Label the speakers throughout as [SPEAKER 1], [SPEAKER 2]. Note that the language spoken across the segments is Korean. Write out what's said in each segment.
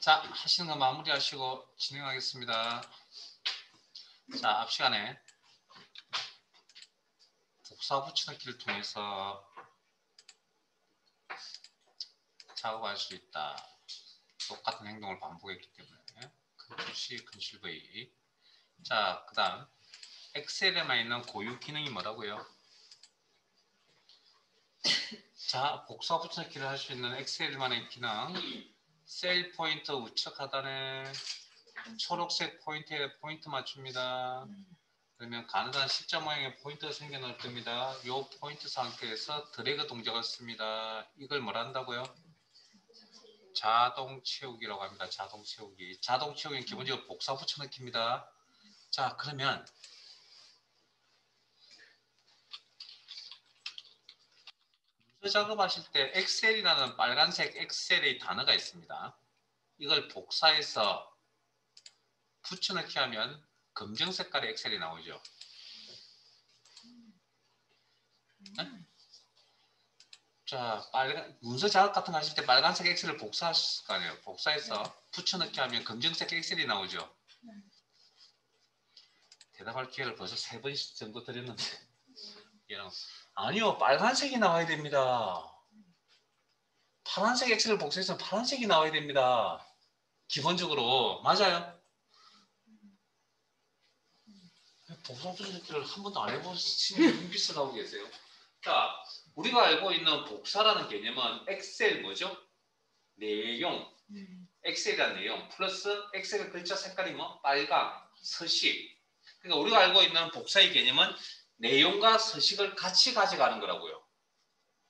[SPEAKER 1] 자, 하시는 거 마무리하시고 진행하겠습니다. 자, 앞 시간에 복사 붙여넣기를 통해서 작업할 수 있다. 똑같은 행동을 반복했기 때문에 Ctrl C, Ctrl V. 자, 그 다음 엑셀에만 있는 고유 기능이 뭐라고요? 자, 복사 붙여넣기를 할 수 있는 엑셀만의 기능. 셀 포인트 우측 하단에 초록색 포인트에 포인트 맞춥니다. 그러면 가느다란 십자 모양의 포인트가 생겨날 겁니다. 이 포인트 상태에서 드래그 동작을 씁니다. 이걸 뭐라 한다고요? 자동 채우기라고 합니다. 자동 채우기. 자동 채우기는 기본적으로 복사 붙여넣기입니다. 자, 그러면 문서 작업하실 때 엑셀이라는 빨간색 엑셀의 단어가 있습니다. 이걸 복사해서 붙여넣기 하면 검정 색깔의 엑셀이 나오죠. 네? 자, 문서 작업 같은 거 하실 때 빨간색 엑셀을 복사하실 거 아니에요. 복사해서 붙여넣기 하면 검정색 엑셀이 나오죠. 대답할 기회를 벌써 3번 정도 드렸는데 얘랑 아니요, 빨간색이 나와야 됩니다. 파란색 엑셀을 복사해서 파란색이 나와야 됩니다. 기본적으로 맞아요. 복사 붙여넣기를 한 번도 안 해보시는 눈빛을 하고 계세요. 자, 우리가 알고 있는 복사라는 개념은 엑셀 뭐죠? 내용, 엑셀이라는 내용 플러스 엑셀의 글자 색깔이 뭐? 빨강, 서식. 그러니까 우리가 알고 있는 복사의 개념은 내용과 서식을 같이 가져가는 거라고요.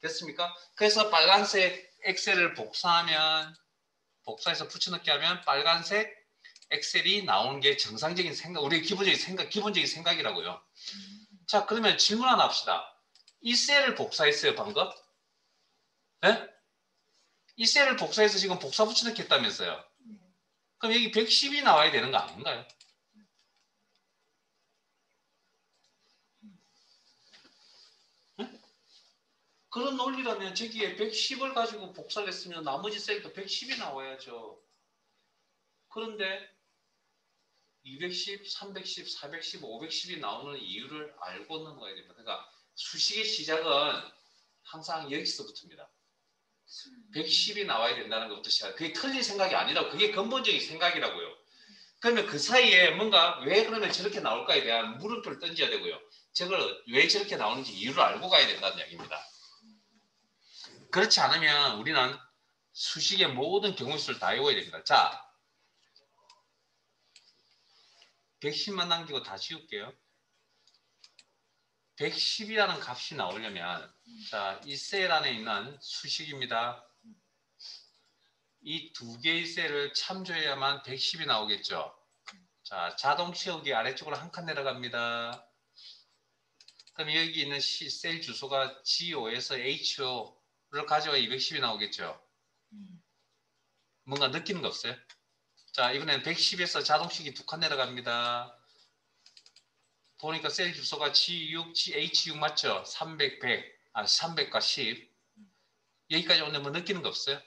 [SPEAKER 1] 됐습니까? 그래서 빨간색 엑셀을 복사하면 복사해서 붙여넣기 하면 빨간색 엑셀이 나오는 게 정상적인 생각, 우리의 기본적인 생각이라고요. 자, 그러면 질문 하나 합시다. 이 셀을 복사했어요, 방금? 네? 이 셀을 복사해서 지금 복사 붙여넣기 했다면서요. 그럼 여기 110이 나와야 되는 거 아닌가요? 네? 그런 논리라면 저기에 110을 가지고 복사를 했으면 나머지 셀도 110이 나와야죠. 그런데 210, 310, 410, 510이 나오는 이유를 알고 넘어가야 됩니다. 그러니까 수식의 시작은 항상 여기서부터입니다. 110이 나와야 된다는 것부터 시작. 그게 틀린 생각이 아니라 그게 근본적인 생각이라고요. 그러면 그 사이에 뭔가 왜 그러면 저렇게 나올까에 대한 물음표를 던져야 되고요. 저걸 왜 저렇게 나오는지 이유를 알고 가야 된다는 이야기입니다. 그렇지 않으면 우리는 수식의 모든 경우수를 다 외워야 됩니다. 자, 110만 남기고 다 지울게요. 110이라는 값이 나오려면 자, 이 셀 안에 있는 수식입니다. 이 두 개의 셀을 참조해야만 110이 나오겠죠. 자, 자동 채우기 아래쪽으로 한 칸 내려갑니다. 그럼 여기 있는 셀 주소가 G5에서 HO를 가져와 210이 나오겠죠. 뭔가 느끼는 거 없어요? 자, 이번엔 110에서 자동식이 두 칸 내려갑니다. 보니까 셀 주소가 G6, H6 맞죠? 300, 100, 300과 10. 여기까지 오는데 뭐 느끼는 거 없어요?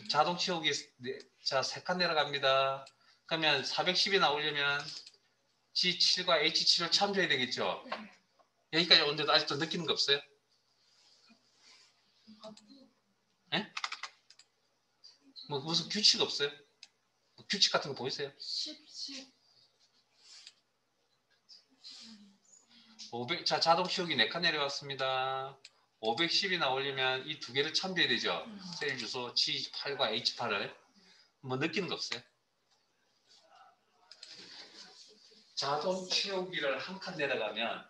[SPEAKER 1] 자동 채우기, 자, 3칸 내려갑니다. 그러면 410이 나오려면 G7과 H7을 참조해야 되겠죠? 여기까지 오는데도 아직도 느끼는 거 없어요? 예? 뭐 무슨 규칙 없어요? 뭐 규칙 같은 거 보이세요? 500, 자, 자동 채우기 4칸 내려왔습니다. 510이 나오려면 이 두 개를 참조해야 되죠. 셀 주소 G8과 H8을. 뭐 느끼는 거 없어요? 자동 채우기를 한 칸 내려가면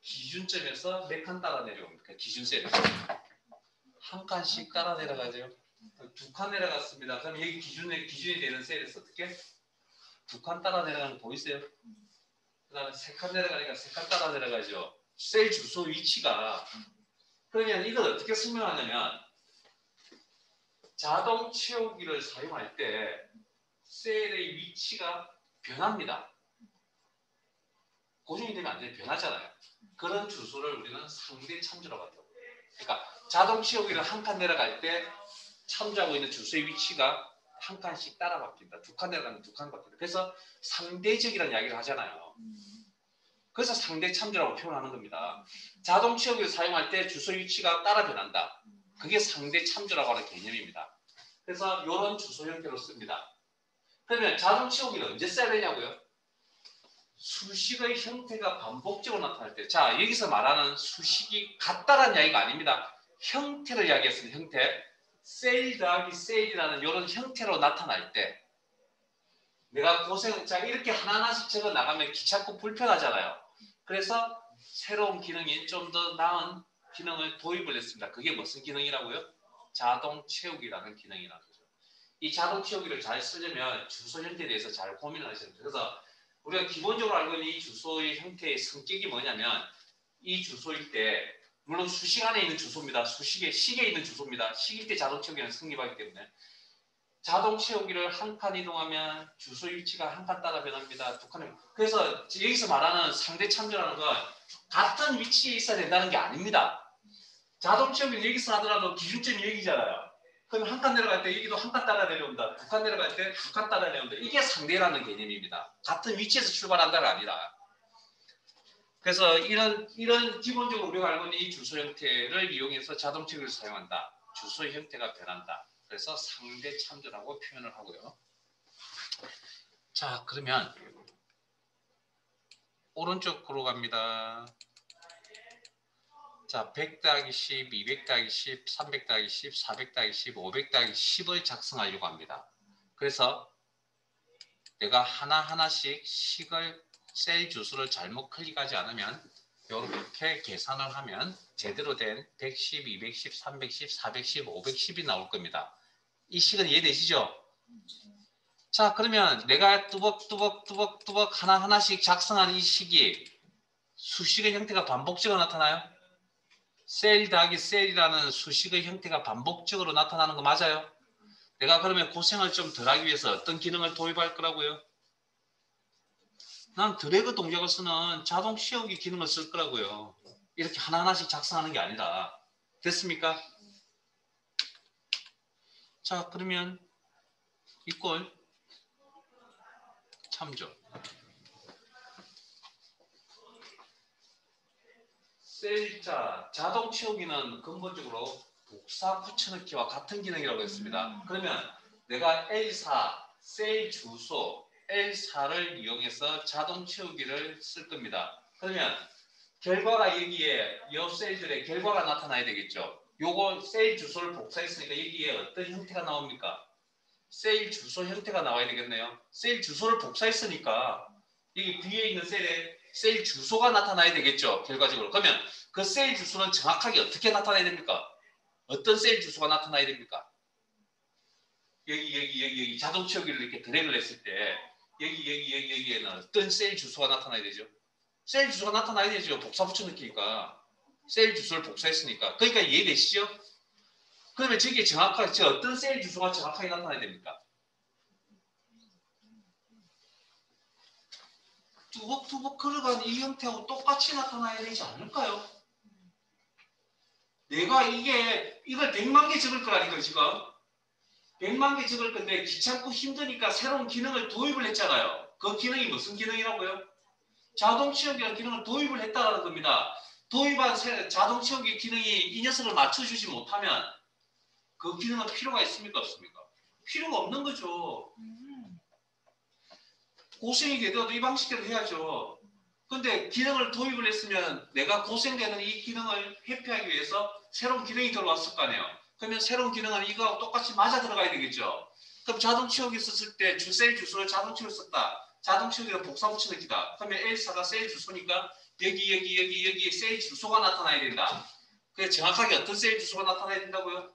[SPEAKER 1] 기준점에서 몇 칸 따라 내려옵니까? 기준 셀에서. 한 칸씩 따라 내려가죠. 두 칸 내려갔습니다. 그럼 여기 기준이 되는 셀에서 어떻게? 두 칸 따라 내려가는 거 보이세요? 그 다음에 3칸 내려가니까 3칸 따라 내려가죠. 셀 주소 위치가. 그러면 이걸 어떻게 설명하냐면 자동 채우기를 사용할 때 셀의 위치가 변합니다. 고정이 되면 안 돼요. 변하잖아요. 그런 주소를 우리는 상대 참조라고 한다고. 그러니까 자동 채우기를 한 칸 내려갈 때 참조하고 있는 주소의 위치가 한 칸씩 따라 바뀐다. 두 칸 내려가면 두 칸 바뀐다. 그래서 상대적이라는 이야기를 하잖아요. 그래서 상대 참조라고 표현하는 겁니다. 자동 치우기를 사용할 때 주소 위치가 따라 변한다. 그게 상대 참조라고 하는 개념입니다. 그래서 이런 주소 형태로 씁니다. 그러면 자동 치우기를 언제 써야 되냐고요? 수식의 형태가 반복적으로 나타날 때. 자, 여기서 말하는 수식이 같다라는 이야기가 아닙니다. 형태를 이야기했습니다. 형태. 셀 더하기 셀이라는 이런 형태로 나타날 때 내가 자, 이렇게 하나하나씩 적어 나가면 귀찮고 불편하잖아요. 그래서 새로운 기능인 좀 더 나은 기능을 도입을 했습니다. 그게 무슨 기능이라고요? 자동 채우기라는 기능이라는 거죠. 이 자동 채우기를 잘 쓰려면 주소 형태에 대해서 잘 고민을 하셔야 됩니다. 그래서 우리가 기본적으로 알고 있는 이 주소의 형태의 성격이 뭐냐면 이 주소일 때 물론 수식 안에 있는 주소입니다. 시계에 있는 주소입니다. 시일 때 자동 채우기는 성립하기 때문에 자동 채우기를 한 칸 이동하면 주소 위치가 한 칸 따라 변합니다. 두 칸. 그래서 여기서 말하는 상대 참조라는 건 같은 위치에 있어야 된다는 게 아닙니다. 자동 채우기는 여기서 하더라도 기준점이 여기잖아요. 그럼 한 칸 내려갈 때 여기도 한 칸 따라 내려온다. 두 칸 내려갈 때 두 칸 따라 내려온다. 이게 상대라는 개념입니다. 같은 위치에서 출발한다가 아니라. 그래서 이런 기본적으로 우리가 알고 있는 이 주소 형태를 이용해서 자동 채우기를 사용한다. 주소 형태가 변한다. 그래서 상대 참조라고 표현을 하고요. 자, 그러면 오른쪽으로 갑니다. 자, 100 더하기 10, 200 더하기 10, 300 더하기 10, 400 더하기 10, 500 더하기 10을 작성하려고 합니다. 그래서 내가 하나하나씩 식을 셀 주소를 잘못 클릭하지 않으면 이렇게 계산을 하면 제대로 된 110, 210, 310, 410, 510이 나올 겁니다. 이 식은 이해되시죠? 자, 그러면 내가 뚜벅뚜벅 하나하나씩 작성한 이 식이 수식의 형태가 반복적으로 나타나요? 셀 더하기 셀이라는 수식의 형태가 반복적으로 나타나는 거 맞아요? 내가 그러면 고생을 좀 덜하기 위해서 어떤 기능을 도입할 거라고요? 난 드래그 동작을 쓰는 자동 치우기 기능을 쓸 거라고요. 이렇게 하나하나씩 작성하는 게 아니라. 됐습니까? 자, 그러면 이꼴 참조. 셀자 자동 치우기는 근본적으로 복사 붙여넣기와 같은 기능이라고 했습니다. 그러면 내가 L4 셀 주소 L4를 이용해서 자동 채우기를 쓸 겁니다. 그러면 결과가 여기에 옆 셀들의 결과가 나타나야 되겠죠. 요거 셀 주소를 복사했으니까 여기에 어떤 형태가 나옵니까? 셀 주소 형태가 나와야 되겠네요. 셀 주소를 복사했으니까 여기 뒤에 있는 셀에 셀 주소가 나타나야 되겠죠. 결과적으로. 그러면 그 셀 주소는 정확하게 어떻게 나타나야 됩니까? 어떤 셀 주소가 나타나야 됩니까? 여기 자동 채우기를 이렇게 드래그를 했을 때 여기에는 어떤 셀 주소가 나타나야 되죠? 셀 주소가 나타나야 되죠. 복사 붙여넣기니까. 셀 주소를 복사했으니까. 그러니까 이해되시죠? 그러면 저게 정확하게 어떤 셀 주소가 정확하게 나타나야 됩니까? 뚜벅뚜벅 걸어간 이 형태하고 똑같이 나타나야 되지 않을까요? 내가 이걸 100만 개 적을 거라니까 지금. 100만 개 적을 건데 귀찮고 힘드니까 새로운 기능을 도입을 했잖아요. 그 기능이 무슨 기능이라고요? 자동 치우기라는 기능을 도입을 했다는 겁니다. 도입한 자동 치우기 기능이 이 녀석을 맞춰주지 못하면 그 기능은 필요가 있습니까? 없습니까? 필요가 없는 거죠. 고생이 되더라도 이 방식대로 해야죠. 근데 기능을 도입을 했으면 내가 고생되는 이 기능을 회피하기 위해서 새로운 기능이 들어왔을 거 아니에요. 그러면 새로운 기능은 이거하고 똑같이 맞아 들어가야 되겠죠. 그럼 자동 치우기 썼을 때 셀 주소를 자동 치우기 썼다. 자동 치우기를 복사 붙여넣기다. 그러면 L4가 셀 주소니까 여기 셀 주소가 나타나야 된다. 그게 정확하게 어떤 셀 주소가 나타나야 된다고요?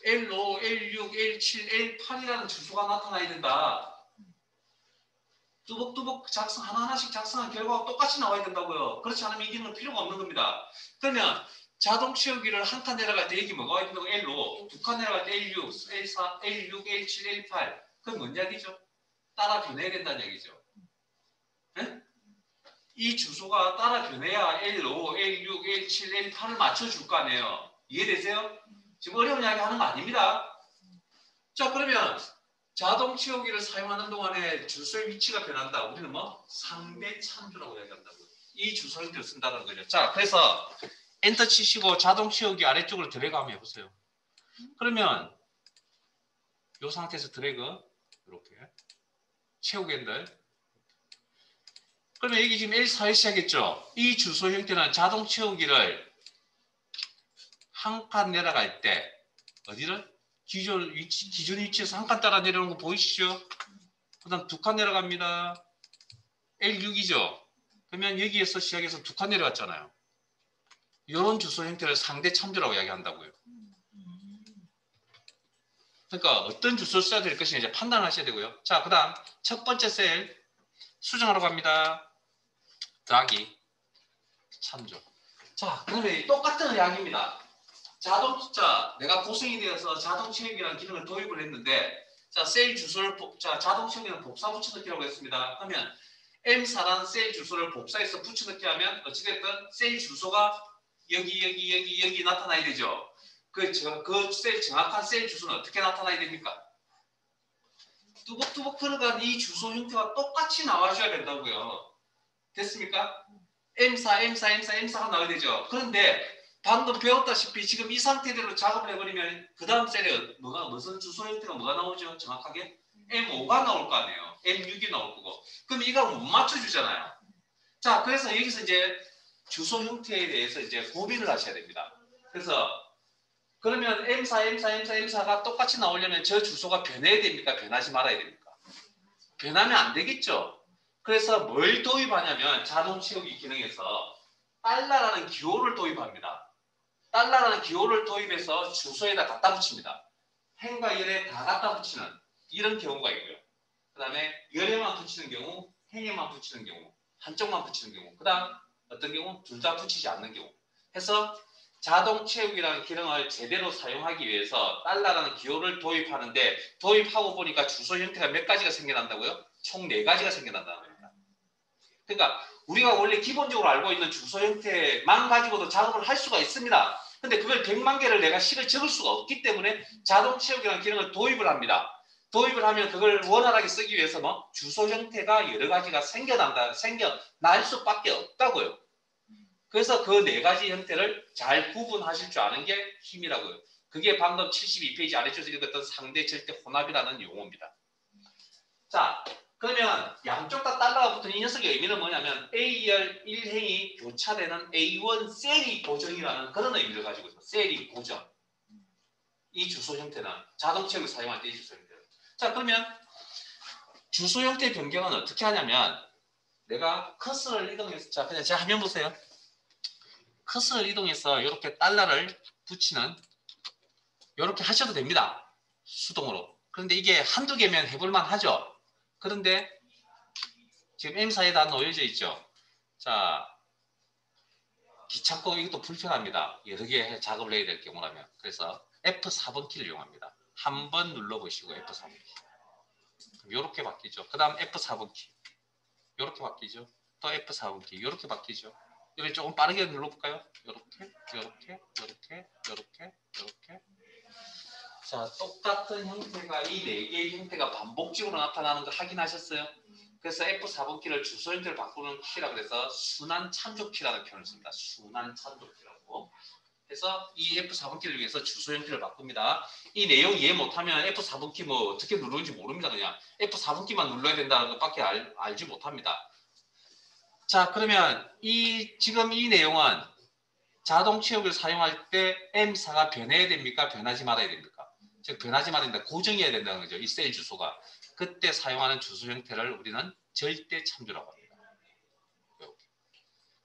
[SPEAKER 1] L5, L6, L7, L8이라는 주소가 나타나야 된다. 뚜벅뚜벅 하나하나씩 작성한 결과가 똑같이 나와야 된다고요. 그렇지 않으면 이 기능은 필요가 없는 겁니다. 그러면 자동 채우기를 한 칸 내려갈 때 여기 뭐가 있는 거 L5, 두 칸 내려갈 때 L6, L4, L6, L7, L8. 그건 뭔 이야기죠? 따라 변해야 된다는 얘기죠. 네? 이 주소가 따라 변해야 L5, L6, L7, L8을 맞춰줄 거 아니에요. 이해되세요? 지금 어려운 이야기 하는 거 아닙니다. 자, 그러면 자동 채우기를 사용하는 동안에 주소의 위치가 변한다. 우리는 뭐 상대 참조라고 이야기한다고요. 이 주소 형태를 쓴다는 거죠. 자, 그래서 엔터 치시고 자동 채우기 아래쪽으로 드래그 한번 해보세요. 그러면 이 상태에서 드래그 이렇게 채우기인데, 그러면 여기 지금 L4에 시작했죠. 이 주소 형태는 자동 채우기를 한 칸 내려갈 때 어디를? 기존 위치에서 한 칸 따라 내려오는 거 보이시죠? 그 다음 두 칸 내려갑니다. L6이죠. 그러면 여기에서 시작해서 두 칸 내려왔잖아요. 이런 주소 형태를 상대 참조라고 이야기한다고요. 그러니까 어떤 주소를 써야 될 것인지 이제 판단하셔야 되고요. 자, 그 다음 첫 번째 셀 수정하러 갑니다. 더하기 참조. 자, 그러면 똑같은 이야기입니다. 내가 고생이 되어서 자동 채우기라는 기능을 도입을 했는데, 자, 셀 주소를, 자동 채우기는 복사 붙여넣기라고 했습니다. 그러면 M4라는 셀 주소를 복사해서 붙여넣기 하면 어찌됐든 셀 주소가 여기 나타나야 되죠. 그 셀, 정확한 셀 주소는 어떻게 나타나야 됩니까? 뚜벅뚜벅 들어간 이 주소 형태와 똑같이 나와줘야 된다고요. 됐습니까? M4가 나와야 되죠. 그런데 방금 배웠다시피 지금 이 상태대로 작업을 해버리면 그 다음 셀에 무슨 주소 형태가 뭐가 나오죠? 정확하게? M5가 나올 거 아니에요. M6이 나올 거고. 그럼 이걸 못 맞춰주잖아요. 자, 그래서 여기서 이제 주소 형태에 대해서 이제 고민을 하셔야 됩니다. 그래서 그러면 M4가 똑같이 나오려면 저 주소가 변해야 됩니까? 변하지 말아야 됩니까? 변하면 안 되겠죠. 그래서 뭘 도입하냐면 자동 채우기 기능에서 달러라는 기호를 도입합니다. 달러라는 기호를 도입해서 주소에다 갖다 붙입니다. 행과 열에 다 갖다 붙이는 이런 경우가 있고요. 그 다음에 열에만 붙이는 경우, 행에만 붙이는 경우, 한쪽만 붙이는 경우, 그 다음 어떤 경우 둘 다 붙이지 않는 경우 해서 자동 채우기라는 기능을 제대로 사용하기 위해서 달러라는 기호를 도입하는데, 도입하고 보니까 주소 형태가 몇 가지가 생겨난다고요? 총 4가지가 생겨난다는 겁니다. 그러니까 우리가 원래 기본적으로 알고 있는 주소 형태만 가지고도 작업을 할 수가 있습니다. 근데 그걸 100만 개를 내가 식을 적을 수가 없기 때문에 자동 채우기라는 기능을 도입을 합니다. 도입을 하면 그걸 원활하게 쓰기 위해서 뭐 주소 형태가 여러 가지가 생겨날 수밖에 없다고요. 그래서 그 4가지 형태를 잘 구분하실 줄 아는 게 힘이라고요. 그게 방금 72페이지 아래쪽에서 읽었던 상대 절대 혼합이라는 용어입니다. 자, 그러면 양쪽 다 달러가 붙은 이 녀석의 의미는 뭐냐면 A열 1행이 교차되는 A1 셀이 고정이라는 그런 의미를 가지고 있어요. 셀이 고정. 이 주소 형태는 자동 채우기 사용할 때 이 주소 형태는. 자, 그러면 주소 형태 변경은 어떻게 하냐면 내가 커서를 이동해서, 자, 그냥 제 화면 보세요. 커서를 이동해서 이렇게 달러를 붙이는, 이렇게 하셔도 됩니다. 수동으로. 그런데 이게 한두 개면 해볼만 하죠. 그런데 지금 M4에 다 놓여져 있죠. 자, 귀찮고 이것도 불편합니다. 여러 개 작업을 해야 될 경우라면. 그래서 F4번 키를 이용합니다. 한번 눌러보시고 F4번 키. 이렇게 바뀌죠. 그 다음 F4번 키. 이렇게 바뀌죠. 또 F4번 키. 이렇게 바뀌죠. 여기 조금 빠르게 눌러볼까요? 이렇게. 자, 똑같은 형태가 이 4개의 형태가 반복적으로 나타나는 거 확인하셨어요? 그래서 F4번 키를 주소 형태를 바꾸는 키라고 해서 순환 참조 키라는 표현을 씁니다. 순환 참조 키라고. 그래서 이 F4번 키를 위해서 주소 형태를 바꿉니다. 이 내용 이해 못하면 F4번 키 뭐 어떻게 누르는지 모릅니다. 그냥 F4번 키만 눌러야 된다는 것밖에 알지 못합니다. 자, 그러면 지금 이 내용은 자동 채우기를 사용할 때 M4가 변해야 됩니까? 변하지 말아야 됩니까? 즉 변하지 말아야 된다. 고정해야 된다는 거죠. 이 셀 주소가. 그때 사용하는 주소 형태를 우리는 절대 참조라고 합니다. 이렇게.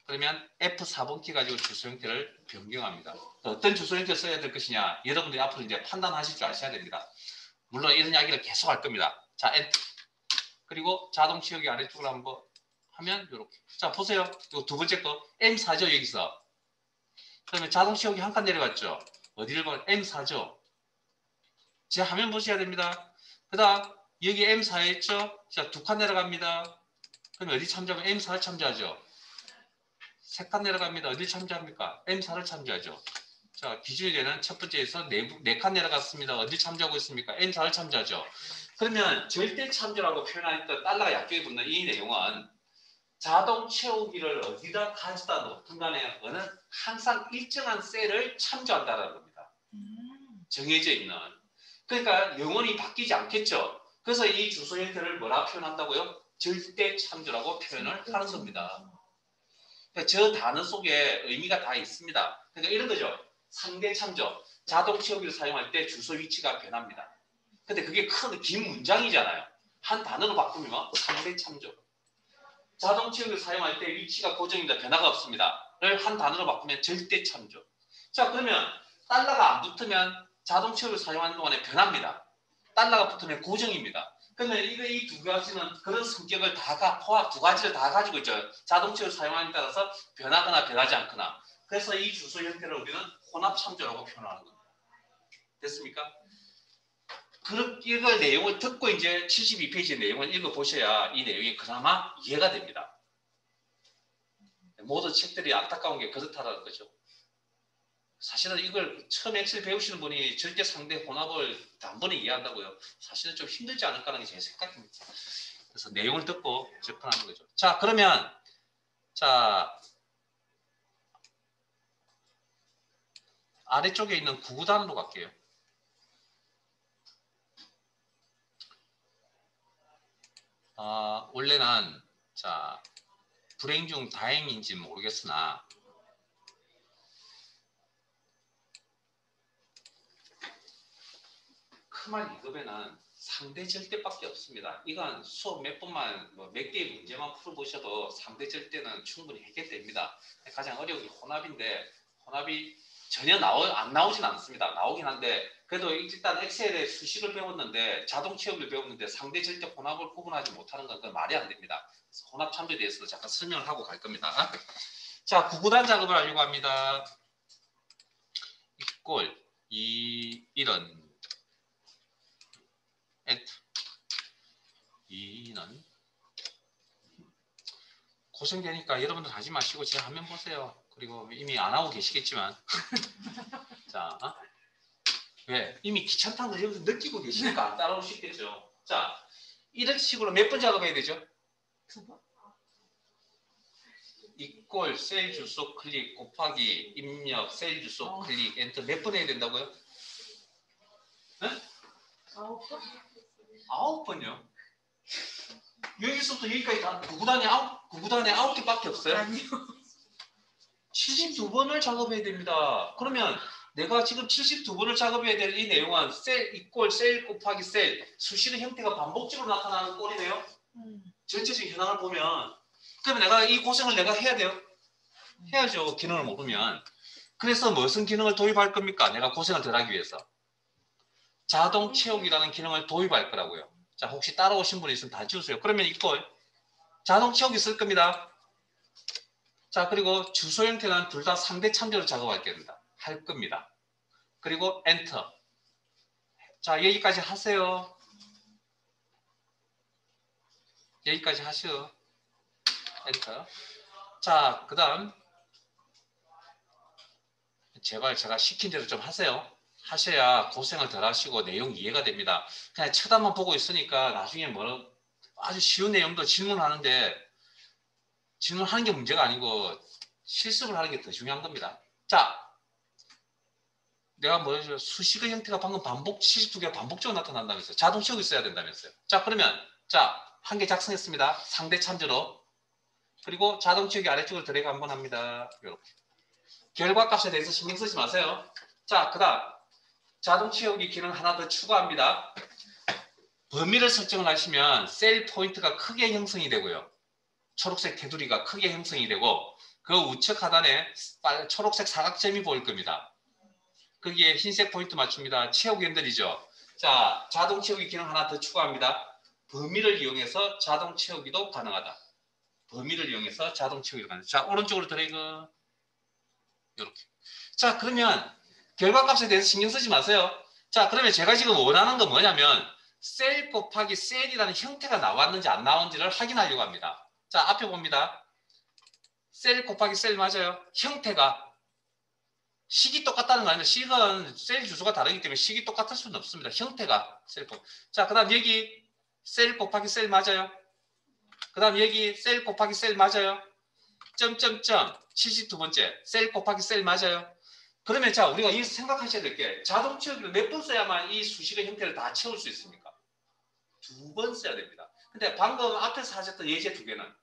[SPEAKER 1] 그러면 F4번 키 가지고 주소 형태를 변경합니다. 어떤 주소 형태를 써야 될 것이냐, 여러분들이 앞으로 이제 판단하실 줄 아셔야 됩니다. 물론 이런 이야기를 계속 할 겁니다. 자, 엔터. 그리고 자동 채우기 아래쪽으로 한번 하면 이렇게. 자, 보세요. 이거 두 번째 거 M4죠, 여기서. 그러면 자동 채우기 한 칸 내려갔죠. 어디를 보면 M4죠. 제 화면 보셔야 됩니다. 그 다음 여기 M4에 있죠. 자, 2칸 내려갑니다. 그럼 어디 참조하면 M4를 참조하죠. 3칸 내려갑니다. 어디 참조합니까? M4를 참조하죠. 자, 기준일에는 첫 번째에서 네 칸 내려갔습니다. 어디 참조하고 있습니까? N사를 참조하죠. 그러면 절대 참조라고 표현하니까 달러가 약격에 붙는 이 내용은 자동 채우기를 어디다 가져다 놓든 간에 그는 항상 일정한 셀을 참조한다는 겁니다. 정해져 있는. 그러니까 영원히 바뀌지 않겠죠. 그래서 이 주소 형태를 뭐라 표현한다고요? 절대 참조라고 표현을 하는 겁니다. 그러니까 저 단어 속에 의미가 다 있습니다. 그러니까 이런 거죠. 상대 참조. 자동 채우기를 사용할 때 주소 위치가 변합니다. 근데 그게 긴 문장이잖아요. 한 단어로 바꾸면 상대 참조. 자동 채우기를 사용할 때 위치가 고정입니다. 변화가 없습니다.를 한 단어로 바꾸면 절대 참조. 자, 그러면 달러가 안 붙으면 자동 채우기를 사용하는 동안에 변합니다. 달러가 붙으면 고정입니다. 그러면 이 두 가지는 그런 성격을 두 가지를 다 가지고 있죠. 자동 채우기를 사용하는 데 따라서 변하거나 변하지 않거나. 그래서 이 주소 형태를 우리는 혼합 참조라고 표현하는 겁니다. 됐습니까? 이걸 내용을 듣고 이제 72페이지 내용을 읽어보셔야 이 내용이 그나마 이해가 됩니다. 모든 책들이 안타까운 게 그렇다라는 거죠. 사실은 이걸 처음 엑셀 배우시는 분이 절대 상대 혼합을 단번에 이해한다고요. 사실은 좀 힘들지 않을까 하는 게 제 생각입니다. 그래서 내용을 듣고 접근하는 거죠. 자, 그러면 자 아래쪽에 있는 구구단으로 갈게요. 원래는 자 불행 중 다행인지 모르겠으나 크말 2급에는 상대 절대밖에 없습니다. 이건 수업 몇 번만 몇 개의 문제만 풀어보셔도 상대 절대는 충분히 해결됩니다. 가장 어려운 게 혼합인데 혼합이 전혀 안 나오진 않습니다. 나오긴 한데 그래도 일단 엑셀에 수식을 배웠는데 자동 채우기를 배웠는데 상대 절대 혼합을 구분하지 못하는 건 그건 말이 안 됩니다. 그래서 혼합 참조에 대해서도 잠깐 설명을 하고 갈 겁니다. 자, 구구단 작업을 하려고 합니다. 이런 이는 고생되니까 여러분들 하지 마시고 제 화면 보세요. 그리고 이미 안 하고 계시겠지만 자, 왜? 이미 귀찮다는 걸 여기서 느끼고 계시니까 안 따라올 수 있겠죠. 자, 이런 식으로 몇 번 작업해야 되죠?
[SPEAKER 2] 2번.
[SPEAKER 1] 이꼴 셀 주소 클릭 곱하기 입력 셀 주소 클릭 엔터 몇 번 해야 된다고요? 네?
[SPEAKER 2] 9번?
[SPEAKER 1] 9번요? 여기서부터 여기까지 다 구구단에 9개밖에 없어요?
[SPEAKER 2] 아니요.
[SPEAKER 1] 72번을 작업해야 됩니다. 그러면 내가 지금 72번을 작업해야 될 이 내용은 셀 이꼴 셀 곱하기 셀 수식의 형태가 반복적으로 나타나는 꼴이네요. 전체적인 현황을 보면 그러면 내가 이 고생을 내가 해야 돼요? 해야죠. 기능을 모르면. 그래서 무슨 기능을 도입할 겁니까? 내가 고생을 덜 하기 위해서. 자동 채우기라는 기능을 도입할 거라고요. 자, 혹시 따라오신 분이 있으면 다 지우세요. 그러면 이꼴 자동 채우기 쓸 겁니다. 자, 그리고 주소 형태는 둘 다 상대 참조로 작업할 겁니다. 그리고 엔터. 자, 여기까지 하세요. 여기까지 하시오. 엔터. 자, 그 다음 제발 제가 시킨 대로 좀 하세요. 하셔야 고생을 덜 하시고 내용 이해가 됩니다. 그냥 쳐다만 보고 있으니까 나중에 아주 쉬운 내용도 질문하는데 질문하는 게 문제가 아니고 실습을 하는 게 더 중요한 겁니다. 자, 내가 뭐였죠? 수식의 형태가 방금 72개가 반복적으로 나타난다면서요. 자동 채우기 써야 된다면서요. 자, 그러면 자, 한 개 작성했습니다. 상대 참조로. 그리고 자동 채우기 아래쪽으로 드래그 한번 합니다. 이렇게. 결과값에 대해서 신경 쓰지 마세요. 자, 그 다음 자동 채우기 기능 하나 더 추가합니다. 범위를 설정을 하시면 셀 포인트가 크게 형성이 되고요. 초록색 테두리가 크게 형성이 되고 그 우측 하단에 초록색 사각점이 보일 겁니다. 거기에 흰색 포인트 맞춥니다. 채우기 핸들이죠. 자, 자동 채우기 기능 하나 더 추가합니다. 범위를 이용해서 자동 채우기도 가능하다. 범위를 이용해서 자동 채우기도 가능하다. 자, 오른쪽으로 드래그. 이렇게. 자, 그러면 결과값에 대해서 신경 쓰지 마세요. 자, 그러면 제가 지금 원하는 건 뭐냐면 셀 곱하기 셀이라는 형태가 나왔는지 안 나왔는지를 확인하려고 합니다. 자, 앞에 봅니다. 셀 곱하기 셀 맞아요. 형태가 식이 똑같다는 거 아니라 식은 셀 주소가 다르기 때문에 식이 똑같을 수는 없습니다. 형태가 셀. 자, 그 다음 여기 셀 곱하기 셀 맞아요. 그 다음 여기 셀 곱하기 셀 맞아요. 점점점 72번째 셀 곱하기 셀 맞아요. 그러면 자 우리가 여기서 생각하셔야 될 게 자동 채우기를 몇 번 써야만 이 수식의 형태를 다 채울 수 있습니까? 2번 써야 됩니다. 근데 방금 앞에서 하셨던 예제 2개는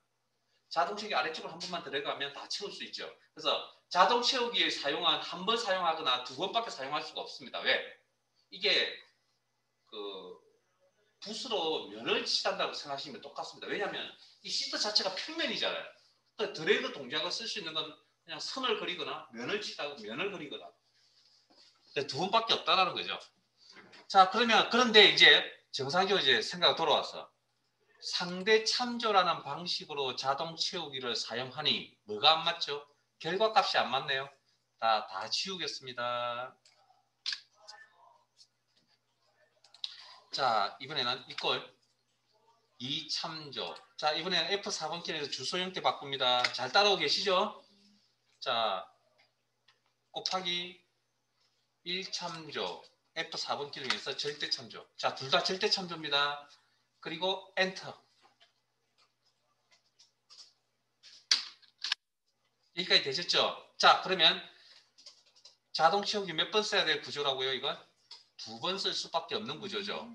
[SPEAKER 1] 자동 채우기 아래쪽으로 한 번만 들어가면 다 채울 수 있죠. 그래서 자동 채우기에 사용한 한 번 사용하거나 2번밖에 사용할 수가 없습니다. 왜? 이게 그 붓으로 면을 칠한다고 생각하시면 똑같습니다. 왜냐하면 이 시트 자체가 평면이잖아요. 그러니까 드래그 동작을 쓸 수 있는 건 그냥 선을 그리거나 면을 칠하고 면을 그리거나 2번밖에 없다라는 거죠. 자, 그런데 이제 정상적으로 이제 생각 돌아왔어. 상대 참조라는 방식으로 자동 채우기를 사용하니 뭐가 안 맞죠? 결과값이 안 맞네요. 다 지우겠습니다. 자, 이번에는 이걸 이참조. 자, 이번에는 F4번 킬에서 주소 형태 바꿉니다. 잘 따라오고 계시죠? 자, 곱하기 1참조. F4번 킬을 위해서 절대 참조. 자, 둘 다 절대 참조입니다. 그리고 엔터. 여기까지 되셨죠? 자, 그러면 자동 채우기 몇 번 써야 될 구조라고요, 이건? 2번 쓸 수밖에 없는 구조죠.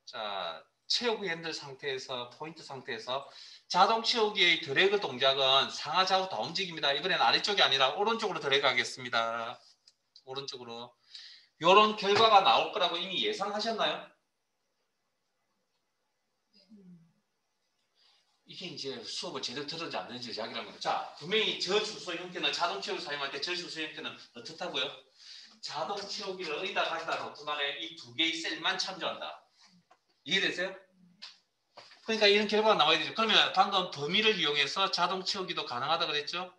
[SPEAKER 1] 자, 채우기 핸들 상태에서, 포인트 상태에서 자동 채우기의 드래그 동작은 상하 좌우 다 움직입니다. 이번엔 아래쪽이 아니라 오른쪽으로 드래그 하겠습니다. 오른쪽으로. 이런 결과가 나올 거라고 이미 예상하셨나요? 이게 이제 수업을 제대로 들었는지 안 들었는지 이야기라는 거예요. 자, 분명히 저 주소 형태는 자동 채우기 사용할 때 저 주소 형태는 어떻다고요? 자동 채우기를 어디다 가져다 놓든 간에 이 2개의 셀만 참조한다. 이해되세요? 그러니까 이런 결과가 나와야 되죠. 그러면 방금 범위를 이용해서 자동 채우기도 가능하다 그랬죠?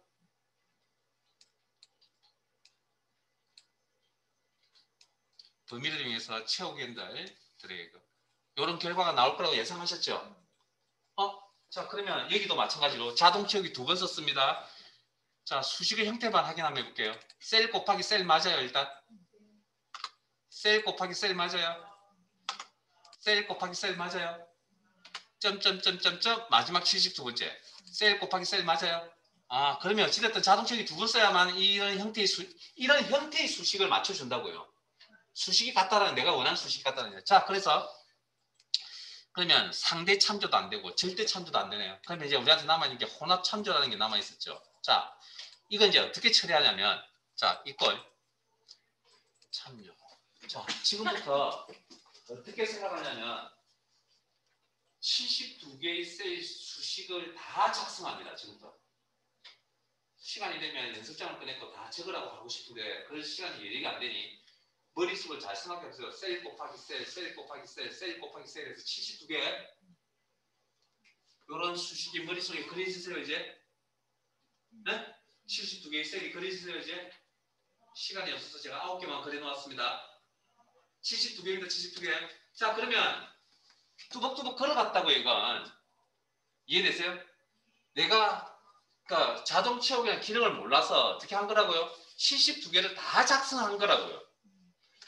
[SPEAKER 1] 범위를 이용해서 채우기 핸들 드래그. 이런 결과가 나올 거라고 예상하셨죠? 자, 그러면 여기도 마찬가지로 자동 채우기 2번 썼습니다. 자, 수식의 형태만 확인 한번 해볼게요. 셀 곱하기 셀 맞아요, 일단. 셀 곱하기 셀 맞아요. 셀 곱하기 셀 맞아요. 점점점점점 마지막 72번째. 셀 곱하기 셀 맞아요. 아, 그러면 어찌됐든 자동 채우기 2번 써야만 이런 형태의 수식을 맞춰준다고요. 수식이 같다라는 내가 원하는 수식이 같다는 거예요. 자, 그러면 상대 참조도 안 되고 절대 참조도 안 되네요. 그러면 이제 우리한테 남아있는 게 혼합 참조라는 게 남아있었죠. 자, 이건 이제 어떻게 처리하냐면, 자, 이걸 참조. 자, 지금부터 어떻게 생각하냐면 72개의 셀 수식을 다 작성합니다. 지금부터. 시간이 되면 연습장을 꺼내고 다 적으라고 하고 싶은데 그럴 시간이 여력이 안 되니 머릿속을 잘 생각해보세요. 셀 곱하기 셀, 셀 곱하기 셀, 셀 곱하기 셀에서 72개. 이런 수식이 머릿속에 그려지세요, 이제? 네? 72개의 셀이 그려지세요, 이제? 시간이 없어서 제가 9개만 그려놓았습니다. 72개입니다, 72개. 자, 그러면 뚜벅뚜벅 걸어갔다고 이건. 이해되세요? 내가 그러니까 자동 채우기의 기능을 몰라서 어떻게 한 거라고요? 72개를 다 작성한 거라고요.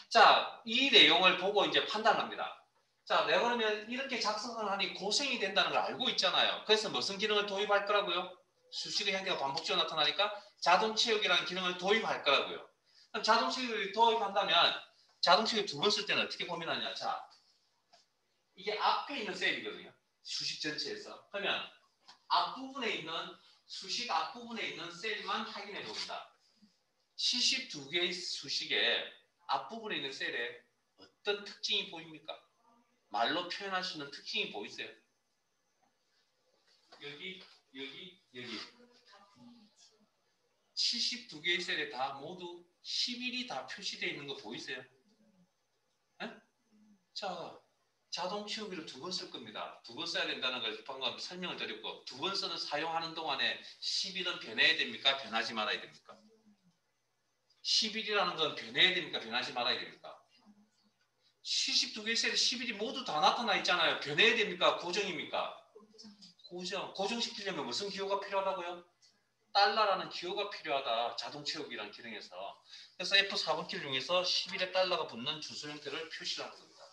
[SPEAKER 1] 자, 이 내용을 보고 이제 판단합니다. 자, 내가 그러면 이렇게 작성을 하니 고생이 된다는 걸 알고 있잖아요. 그래서 무슨 기능을 도입할 거라고요? 수식의 형태가 반복적으로 나타나니까 자동 채우기라는 기능을 도입할 거라고요. 그럼 자동 채우기를 도입한다면 자동 채우기 2번 쓸 때는 어떻게 고민하냐? 자, 이게 앞에 있는 셀이거든요. 수식 전체에서. 그러면 앞부분에 있는 수식 앞부분에 있는 셀만 확인해 봅니다. 72개의 수식에 앞부분에 있는 셀에 어떤 특징이 보입니까? 말로 표현할 수 있는 특징이 보이세요? 여기, 여기, 여기. 72개의 셀에 다 모두 11이 다 표시되어 있는 거 보이세요? 네? 자, 자동 채우기를 2번 쓸 겁니다. 2번 써야 된다는 걸 방금 설명을 드렸고 2번 쓰는 사용하는 동안에 11은 변해야 됩니까? 변하지 말아야 됩니까? 11이라는 건 변해야 됩니까? 변하지 말아야 됩니까? 72개의 셀에 11이 모두 다 나타나 있잖아요. 변해야 됩니까? 고정입니까? 고정. 고정시키려면 무슨 기호가 필요하다고요? 달러라는 기호가 필요하다. 자동 채우기라는 기능에서. 그래서 F4번키를 이용해서 11에 달러가 붙는 주소 형태를 표시하는 겁니다.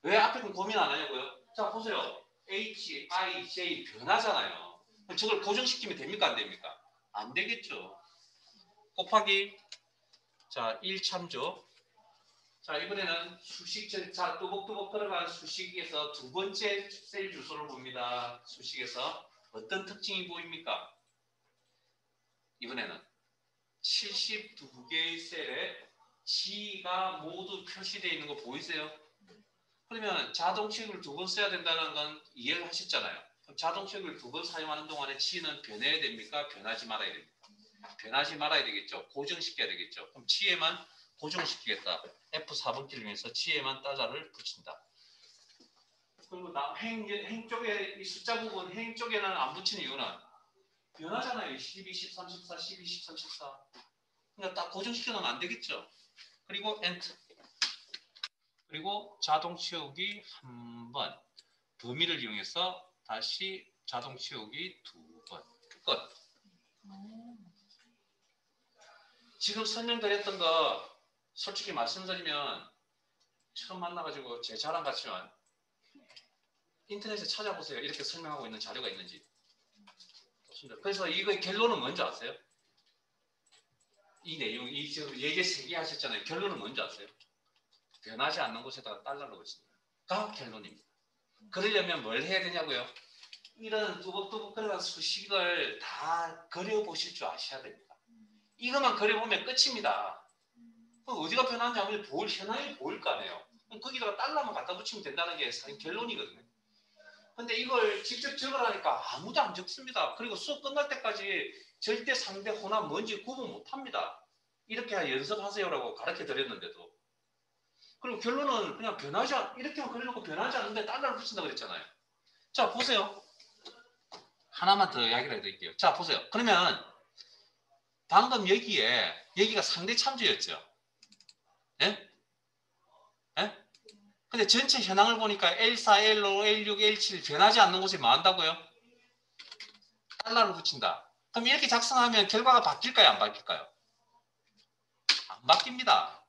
[SPEAKER 1] 왜 앞에 건 고민 안 하냐고요? 자 보세요. H, I, J 변하잖아요. 그럼 저걸 고정시키면 됩니까? 안 됩니까? 안 되겠죠. 곱하기 자 1참조. 자 이번에는 수식 자 뚜벅뚜벅 들어간 수식에서 두 번째 셀 주소를 봅니다. 수식에서 어떤 특징이 보입니까? 이번에는 72개의 셀에 G가 모두 표시되어 있는 거 보이세요? 그러면 자동 채우기를 두 번 써야 된다는 건 이해를 하셨잖아요. 그럼 자동 채우기를 두 번 사용하는 동안에 G는 변해야 됩니까? 변하지 말아야 됩니까? 변하지 말아야 되겠죠. 고정시켜야 되겠죠. 그럼 G에만 고정시키겠다. F4번키를 이용해서 G에만 달러를 붙인다. 그리고 행 쪽에 이 숫자 부분 행 쪽에는 안 붙이는 이유는 변하잖아요. 12, 13, 14, 12, 13, 14. 그러니까 딱 고정시켜 놓으면 안 되겠죠. 그리고 엔터. 그리고 자동 채우기 한 번. 범위를 이용해서 다시 자동 채우기 두 번. 끝. 지금 설명드렸던 거 솔직히 말씀드리면 처음 만나가지고 제 자랑 같지만 인터넷에 찾아보세요. 이렇게 설명하고 있는 자료가 있는지. 그래서 이거의 결론은 뭔지 아세요? 이 내용, 이 지금 얘기 3개 하셨잖아요. 결론은 뭔지 아세요? 변하지 않는 곳에다가 달러로 붙인다.가 결론입니다. 그러려면 뭘 해야 되냐고요? 이런 뚜벅뚜벅 그려간 수식을 다 그려보실 줄 아셔야 됩니다. 이것만 그려보면 끝입니다. 그럼 어디가 변하는지 아무리 현황이 보일 거 아니에요. 그럼 거기다가 달러만 갖다 붙이면 된다는 게 사실 결론이거든요. 근데 이걸 직접 적으라니까 아무도 안 적습니다. 그리고 수업 끝날 때까지 절대 상대 혼합 뭔지 구분 못합니다. 이렇게 연습하세요라고 가르쳐 드렸는데도. 그리고 결론은 그냥 이렇게만 그려놓고 변하지 않는데 달러를 붙인다 그랬잖아요. 자 보세요. 하나만 더 이야기를 해드릴게요. 자 보세요. 그러면 방금 여기가 상대 참조였죠. 예? 예? 근데 전체 현황을 보니까 L4, L5, L6, L7 변하지 않는 곳에 뭐 한다고요? 달러를 붙인다. 그럼 이렇게 작성하면 결과가 바뀔까요? 안 바뀔까요? 안 바뀝니다.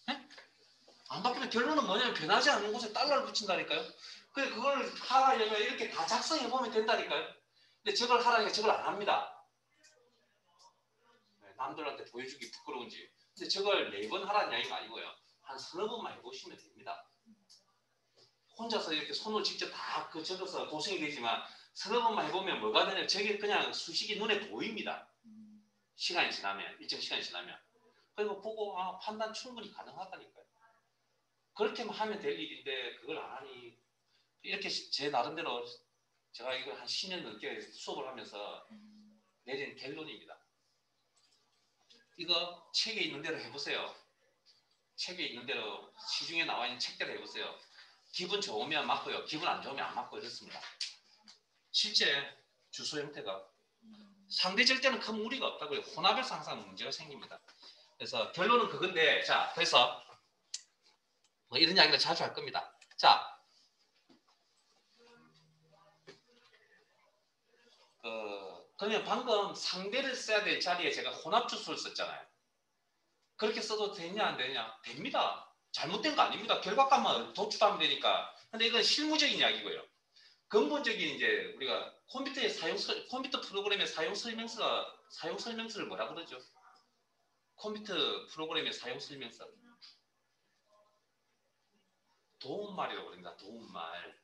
[SPEAKER 1] 네? 안 바뀌면 결론은 뭐냐면 변하지 않는 곳에 달러를 붙인다니까요. 그걸 하려면 이렇게 다 작성해 보면 된다니까요. 근데 저걸 하라니까 저걸 안 합니다. 남들한테 보여주기 부끄러운지. 근데 저걸 4번 하라는 이야기가 아니고요. 한 3번만 해보시면 됩니다. 혼자서 이렇게 손을 직접 다 적어서 고생이 되지만 3번만 해보면 뭐가 되냐면 저게 그냥 수식이 눈에 보입니다. 시간이 지나면, 일정 시간이 지나면. 그리고 보고 판단 충분히 가능하다니까요. 그렇게만 하면 될 일인데 그걸 안 하니 이렇게 제 나름대로 제가 이걸 한 10년 넘게 수업을 하면서 내린 결론입니다. 이거 책에 있는 대로 해보세요. 책에 있는 대로 시중에 나와 있는 책대로 해보세요. 기분 좋으면 맞고요. 기분 안 좋으면 안 맞고 이렇습니다. 실제 주소 형태가 상대 절대는 큰 무리가 없다고요. 혼합에서 항상 문제가 생깁니다. 그래서 결론은 그건데 자 그래서 뭐 이런 이야기를 자주 할 겁니다. 자 그러면 방금 상대를 써야 될 자리에 제가 혼합 주소를 썼잖아요. 그렇게 써도 되냐 안 되냐? 됩니다. 잘못된 거 아닙니다. 결과값만 도출하면 되니까. 근데 이건 실무적인 이야기고요. 근본적인 이제 우리가 컴퓨터 프로그램의 사용 설명서를 뭐라 그러죠? 컴퓨터 프로그램의 사용 설명서. 도움말이라고 그럽니다. 도움말.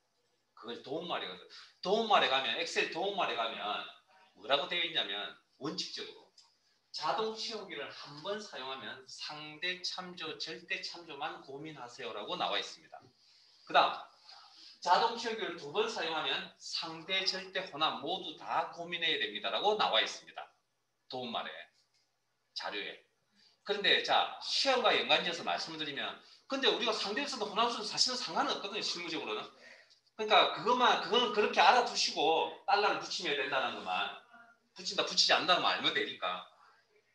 [SPEAKER 1] 그걸 도움말이거든요. 도움말에 가면 엑셀 도움말에 가면 뭐라고 되어 있냐면 원칙적으로 자동 채우기를 한 번 사용하면 상대 참조, 절대 참조만 고민하세요라고 나와 있습니다. 그 다음 자동 채우기를 2번 사용하면 상대, 절대, 혼합 모두 다 고민해야 됩니다라고 나와 있습니다. 도움말에, 자료에. 그런데 자 시험과 연관지어서 말씀을 드리면 근데 우리가 상대를 써도 혼합을 써도 사실은 상관은 없거든요. 실무적으로는. 그러니까 그거는 그렇게 알아두시고 달러를 붙이면 된다는 것만 붙인다 붙이지 않는다는 걸 알면 되니까.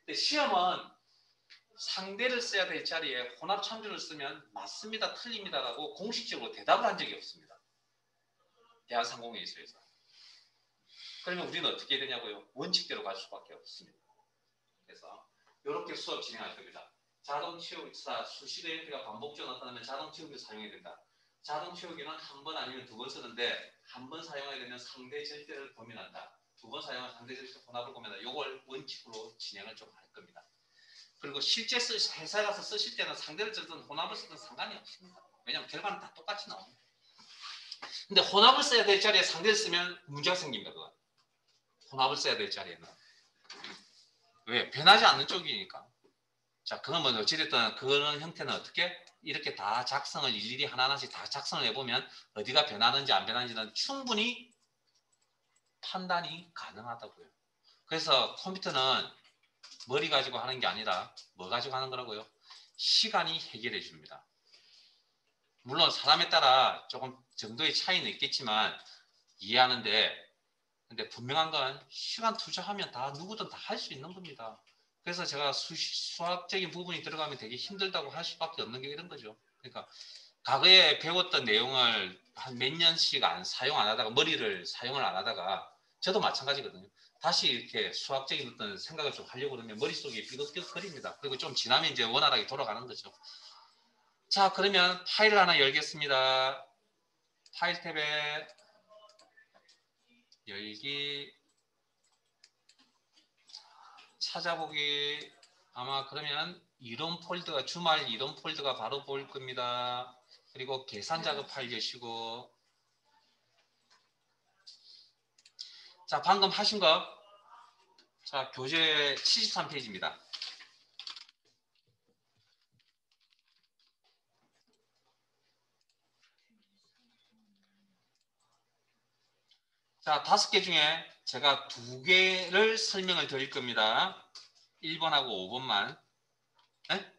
[SPEAKER 1] 근데 시험은 상대를 써야 될 자리에 혼합 참조를 쓰면 맞습니다, 틀립니다라고 공식적으로 대답을 한 적이 없습니다. 대한상공회의소에서. 그러면 우리는 어떻게 해야 되냐고요? 원칙대로 갈 수밖에 없습니다. 그래서 이렇게 수업 진행할 겁니다. 자동 치우기사 수식의 형태가 반복적으로 나타나면 자동 치우기를 사용해야 된다. 자동 치우기는 한 번 아니면 두 번 쓰는데 한 번 사용하게 되면 상대 절대를 범인한다. 두 번 사용하면 상대 절대 혼합을 범인한다. 이걸 원칙으로 진행을 좀 할 겁니다. 그리고 실제 회사에 가서 쓰실 때는 상대를 쓰든 혼합을 쓰든 상관이 없습니다. 왜냐하면 결과는 다 똑같이 나옵니다. 근데 혼합을 써야 될 자리에 상대를 쓰면 문제가 생깁니다. 그건. 혼합을 써야 될 자리에는. 왜? 변하지 않는 쪽이니까. 자, 그러면 어찌됐든 그런 형태는 어떻게? 이렇게 다 작성을 일일이 하나하나씩 다 작성을 해보면 어디가 변하는지 안 변하는지는 충분히 판단이 가능하다고요. 그래서 컴퓨터는 머리 가지고 하는 게 아니라 뭐 가지고 하는 거라고요? 시간이 해결해 줍니다. 물론 사람에 따라 조금 정도의 차이는 있겠지만 이해하는데 근데 분명한 건 시간 투자하면 다 누구든 다 할 수 있는 겁니다. 그래서 제가 수학적인 부분이 들어가면 되게 힘들다고 할 수밖에 없는 게 이런 거죠. 그러니까 과거에 배웠던 내용을 한 몇 년씩 사용 안 하다가 머리를 사용을 안 하다가 저도 마찬가지거든요. 다시 이렇게 수학적인 어떤 생각을 좀 하려고 그러면 머릿속이 삐걱삐걱거립니다. 그리고 좀 지나면 이제 원활하게 돌아가는 거죠. 자, 그러면 파일을 하나 열겠습니다. 파일 탭에 열기 찾아보기 아마 그러면 이론 폴더가 주말 이론 폴더가 바로 보일 겁니다. 그리고 계산 작업 파일 여시고 자 방금 하신 거 자 교재 73페이지입니다. 자 5개 중에 제가 2개를 설명을 드릴 겁니다. 1번하고 5번만 네?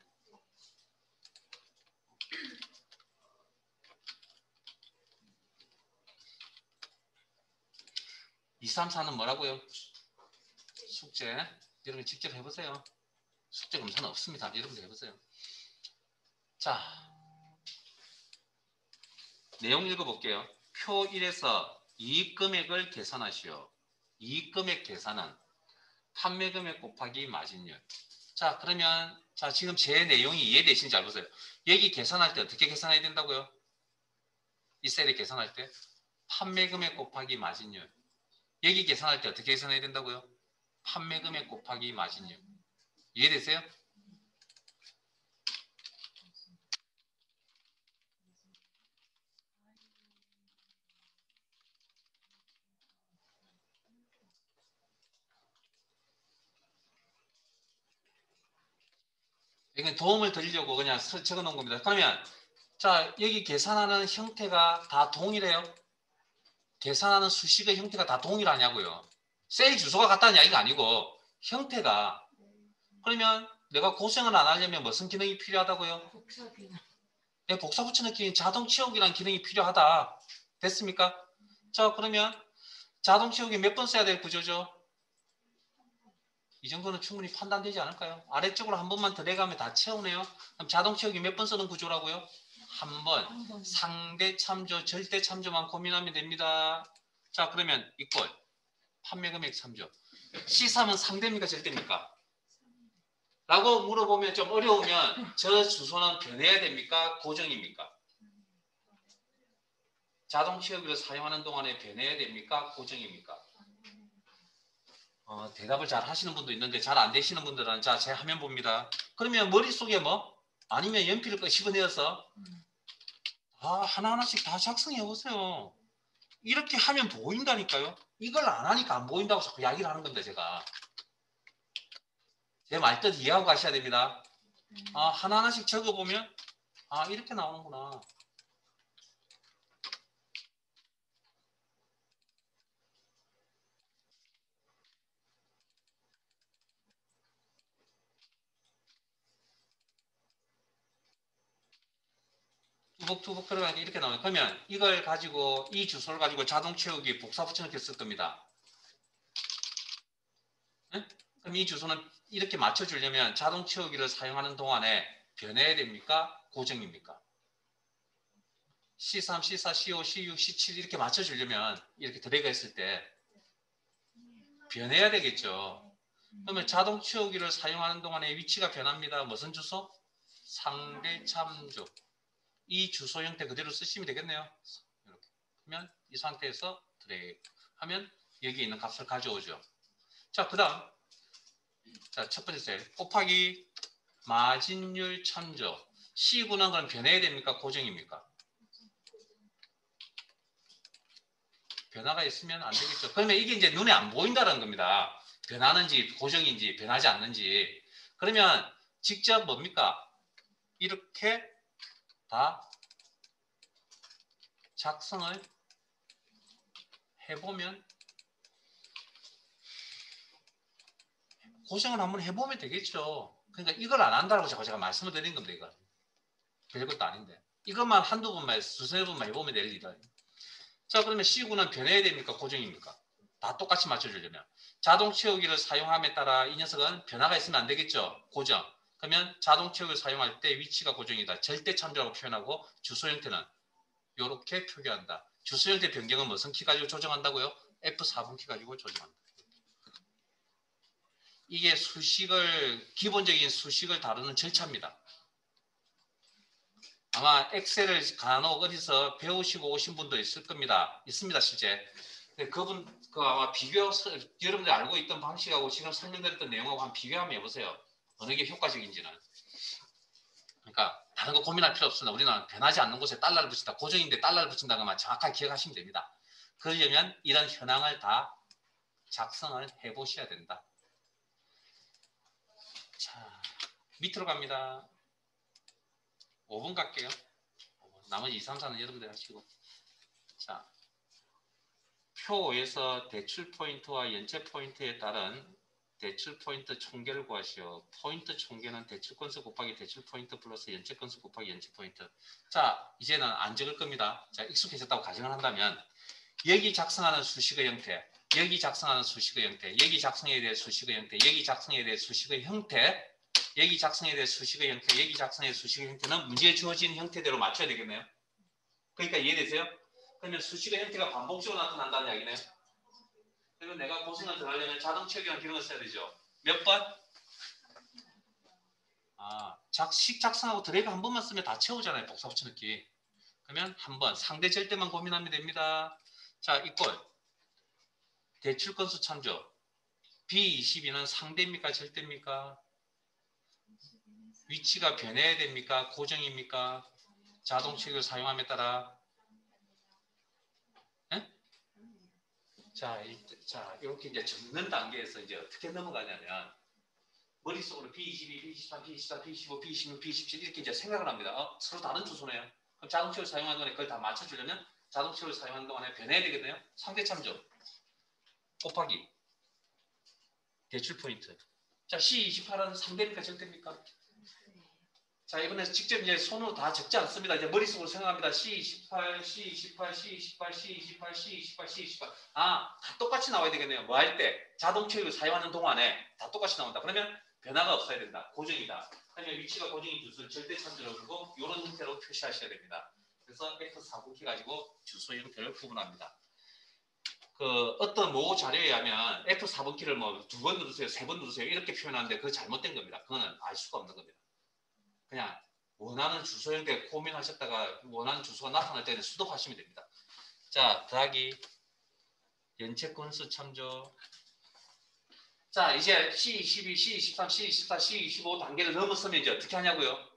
[SPEAKER 1] 2, 3, 4는 뭐라고요? 숙제. 여러분 직접 해보세요. 숙제 검사는 없습니다. 여러분들 해보세요. 자, 내용 읽어볼게요. 표 1에서 이익금액을 계산하시오. 이익금액 계산은 판매금액 곱하기 마진율. 자, 그러면 자 지금 제 내용이 이해되시는지 잘 보세요. 여기 계산할 때 어떻게 계산해야 된다고요? 이 셀에 계산할 때 판매금액 곱하기 마진율. 여기 계산할 때 어떻게 계산해야 된다고요? 판매금액 곱하기 마진율. 이해되세요? 이건 도움을 드리려고 그냥 적어 놓은 겁니다. 그러면 자 여기 계산하는 형태가 다 동일해요? 계산하는 수식의 형태가 다 동일하냐고요. 셀 주소가 같다는 이야기가 아니고 형태가 그러면 내가 고생을 안 하려면 무슨 기능이 필요하다고요?
[SPEAKER 2] 복사 기능.
[SPEAKER 1] 네, 복사 붙이는 기능 자동 치우기라는 기능이 필요하다. 됐습니까? 자 그러면 자동 치우기 몇 번 써야 될 구조죠? 이 정도는 충분히 판단되지 않을까요? 아래쪽으로 한 번만 드래그하면 다 채우네요. 그럼 자동 치우기 몇 번 쓰는 구조라고요? 한 번. 상대 참조, 절대 참조만 고민하면 됩니다. 자 그러면 이꼴 판매 금액 참조. C3은 상대입니까? 절대입니까? 라고 물어보면 좀 어려우면 저 주소는 변해야 됩니까? 고정입니까? 자동 치우기를 사용하는 동안에 변해야 됩니까? 고정입니까? 대답을 잘 하시는 분도 있는데 잘 안 되시는 분들은 자, 제 화면 봅니다. 그러면 머릿속에 뭐? 아니면 연필을 끄집어내어서 하나하나씩 다 작성해 보세요. 이렇게 하면 보인다니까요. 이걸 안 하니까 안 보인다고 자꾸 이야기를 하는 건데 제가. 제 말뜻 이해하고 가셔야 됩니다. 하나하나씩 적어보면 이렇게 나오는구나. 투벅투벅 들어가니까 이렇게 나와요. 그러면 이걸 가지고 이 주소를 가지고 자동 채우기 복사 붙여넣기 쓸 겁니다. 네? 그럼 이 주소는 이렇게 맞춰주려면 자동 채우기를 사용하는 동안에 변해야 됩니까? 고정입니까? C3, C4, C5, C6, C7 이렇게 맞춰주려면 이렇게 드래그 했을 때 변해야 되겠죠. 그러면 자동 치우기를 사용하는 동안에 위치가 변합니다. 무슨 주소? 상대 참조. 이 주소 형태 그대로 쓰시면 되겠네요. 이렇게. 그러면 이 상태에서 드래그 하면 여기 있는 값을 가져오죠. 자, 그 다음. 자, 첫 번째 셀. 곱하기 마진율 참조. C군은 그럼 변해야 됩니까? 고정입니까? 변화가 있으면 안 되겠죠. 그러면 이게 이제 눈에 안 보인다는 겁니다. 변하는지 고정인지 변하지 않는지. 그러면 직접 뭡니까? 이렇게 다 작성을 해보면 고정을 한번 해보면 되겠죠. 그러니까 이걸 안 한다고 제가 말씀을 드린 겁니다. 이거 별것도 아닌데 이것만 한두 번만 두세 번만 해보면 될 일이다. 자, 그러면 C군은 변해야 됩니까? 고정입니까? 다 똑같이 맞춰주려면 자동 채우기를 사용함에 따라 이 녀석은 변화가 있으면 안 되겠죠. 고정. 그러면 자동 채우기를 사용할 때 위치가 고정이다. 절대 참조라고 표현하고 주소 형태는 이렇게 표기한다. 주소 형태 변경은 무슨 키 가지고 조정한다고요? F4번 키 가지고 조정한다. 이게 기본적인 수식을 다루는 절차입니다. 아마 엑셀을 간혹 어디서 배우시고 오신 분도 있을 겁니다. 있습니다, 실제. 근데 아마 여러분들이 알고 있던 방식하고 지금 설명드렸던 내용하고 한번 비교하면 해보세요. 어느 게 효과적인지는. 그러니까 다른 거 고민할 필요 없습니다. 우리는 변하지 않는 곳에 달러를 붙인다. 고정인데 달러를 붙인다는 것만 정확하게 기억하시면 됩니다. 그러려면 이런 현황을 다 작성을 해보셔야 된다. 자, 밑으로 갑니다. 5분 갈게요. 나머지 2, 3, 4는 여러분들 하시고. 자, 표 5에서 대출 포인트와 연체 포인트에 따른 대출 포인트 총계를 구하시오. 포인트 총계는 대출 건수 곱하기 대출 포인트 플러스 연체 건수 곱하기 연체 포인트. 자, 이제는 안 적을 겁니다. 자, 익숙해졌다고 가정을 한다면 여기 작성하는 수식의 형태, 여기 작성하는 수식의 형태, 여기 작성해야 될 수식의 형태, 여기 작성해야 될 수식의 형태, 여기 작성해야 될 수식의 형태, 여기 작성해야 될 수식의 형태는 문제에 주어진 형태대로 맞춰야 되겠네요. 그러니까 이해되세요? 그러면 수식의 형태가 반복적으로 나타난다는 이야기네요. 그러면 내가 고생을 더 하려면 자동 채우기랑 기능을 써야 되죠. 몇 번? 식 작성하고 드래그 한 번만 쓰면 다 채우잖아요. 복사 붙여넣기. 그러면 한 번 상대 절대만 고민하면 됩니다. 자, 이꼴 대출 건수 참조. B22는 상대입니까? 절대입니까? 위치가 변해야 됩니까? 고정입니까? 자동 채우기를 사용함에 따라. 네? 자, 이렇게 이제 적는 단계에서 이제 어떻게 넘어가냐면 머릿속으로 B22, B23, B24, B25, B26, B27 이렇게 이제 생각을 합니다. 서로 다른 주소네요. 그럼 자동치를 사용하는 동안에 그걸 다 맞춰주려면 자동치를 사용하는 동안에 변해야 되겠네요. 상대 참조 곱하기 대출 포인트. 자, C28은 상대입니까? 절대입니까? 자, 이번에 직접 이제 손으로 다 적지 않습니다. 이제 머릿속으로 생각합니다. C28, C28, C28, C28, C28, C28. 다 똑같이 나와야 되겠네요. 뭐 할 때? 자동치를 사용하는 동안에 다 똑같이 나온다. 그러면 변화가 없어야 된다. 고정이다. 그러면 위치가 고정인 주소를 절대 참조를 두고 이런 형태로 표시하셔야 됩니다. 그래서 F4분키 가지고 주소 형태를 구분합니다. 어떤 모고 자료에 하면 F4분키를 뭐 2번 누르세요, 3번 누르세요 이렇게 표현하는데 그거 잘못된 겁니다. 그거는 알 수가 없는 겁니다. 그냥 원하는 주소 형태 고민하셨다가 원하는 주소가 나타날 때는 수동하시면 됩니다. 자, 더하기 연체 건수 참조. 자, 이제 C22, C23, C24, C25 단계를 넘어서면 이제 어떻게 하냐고요?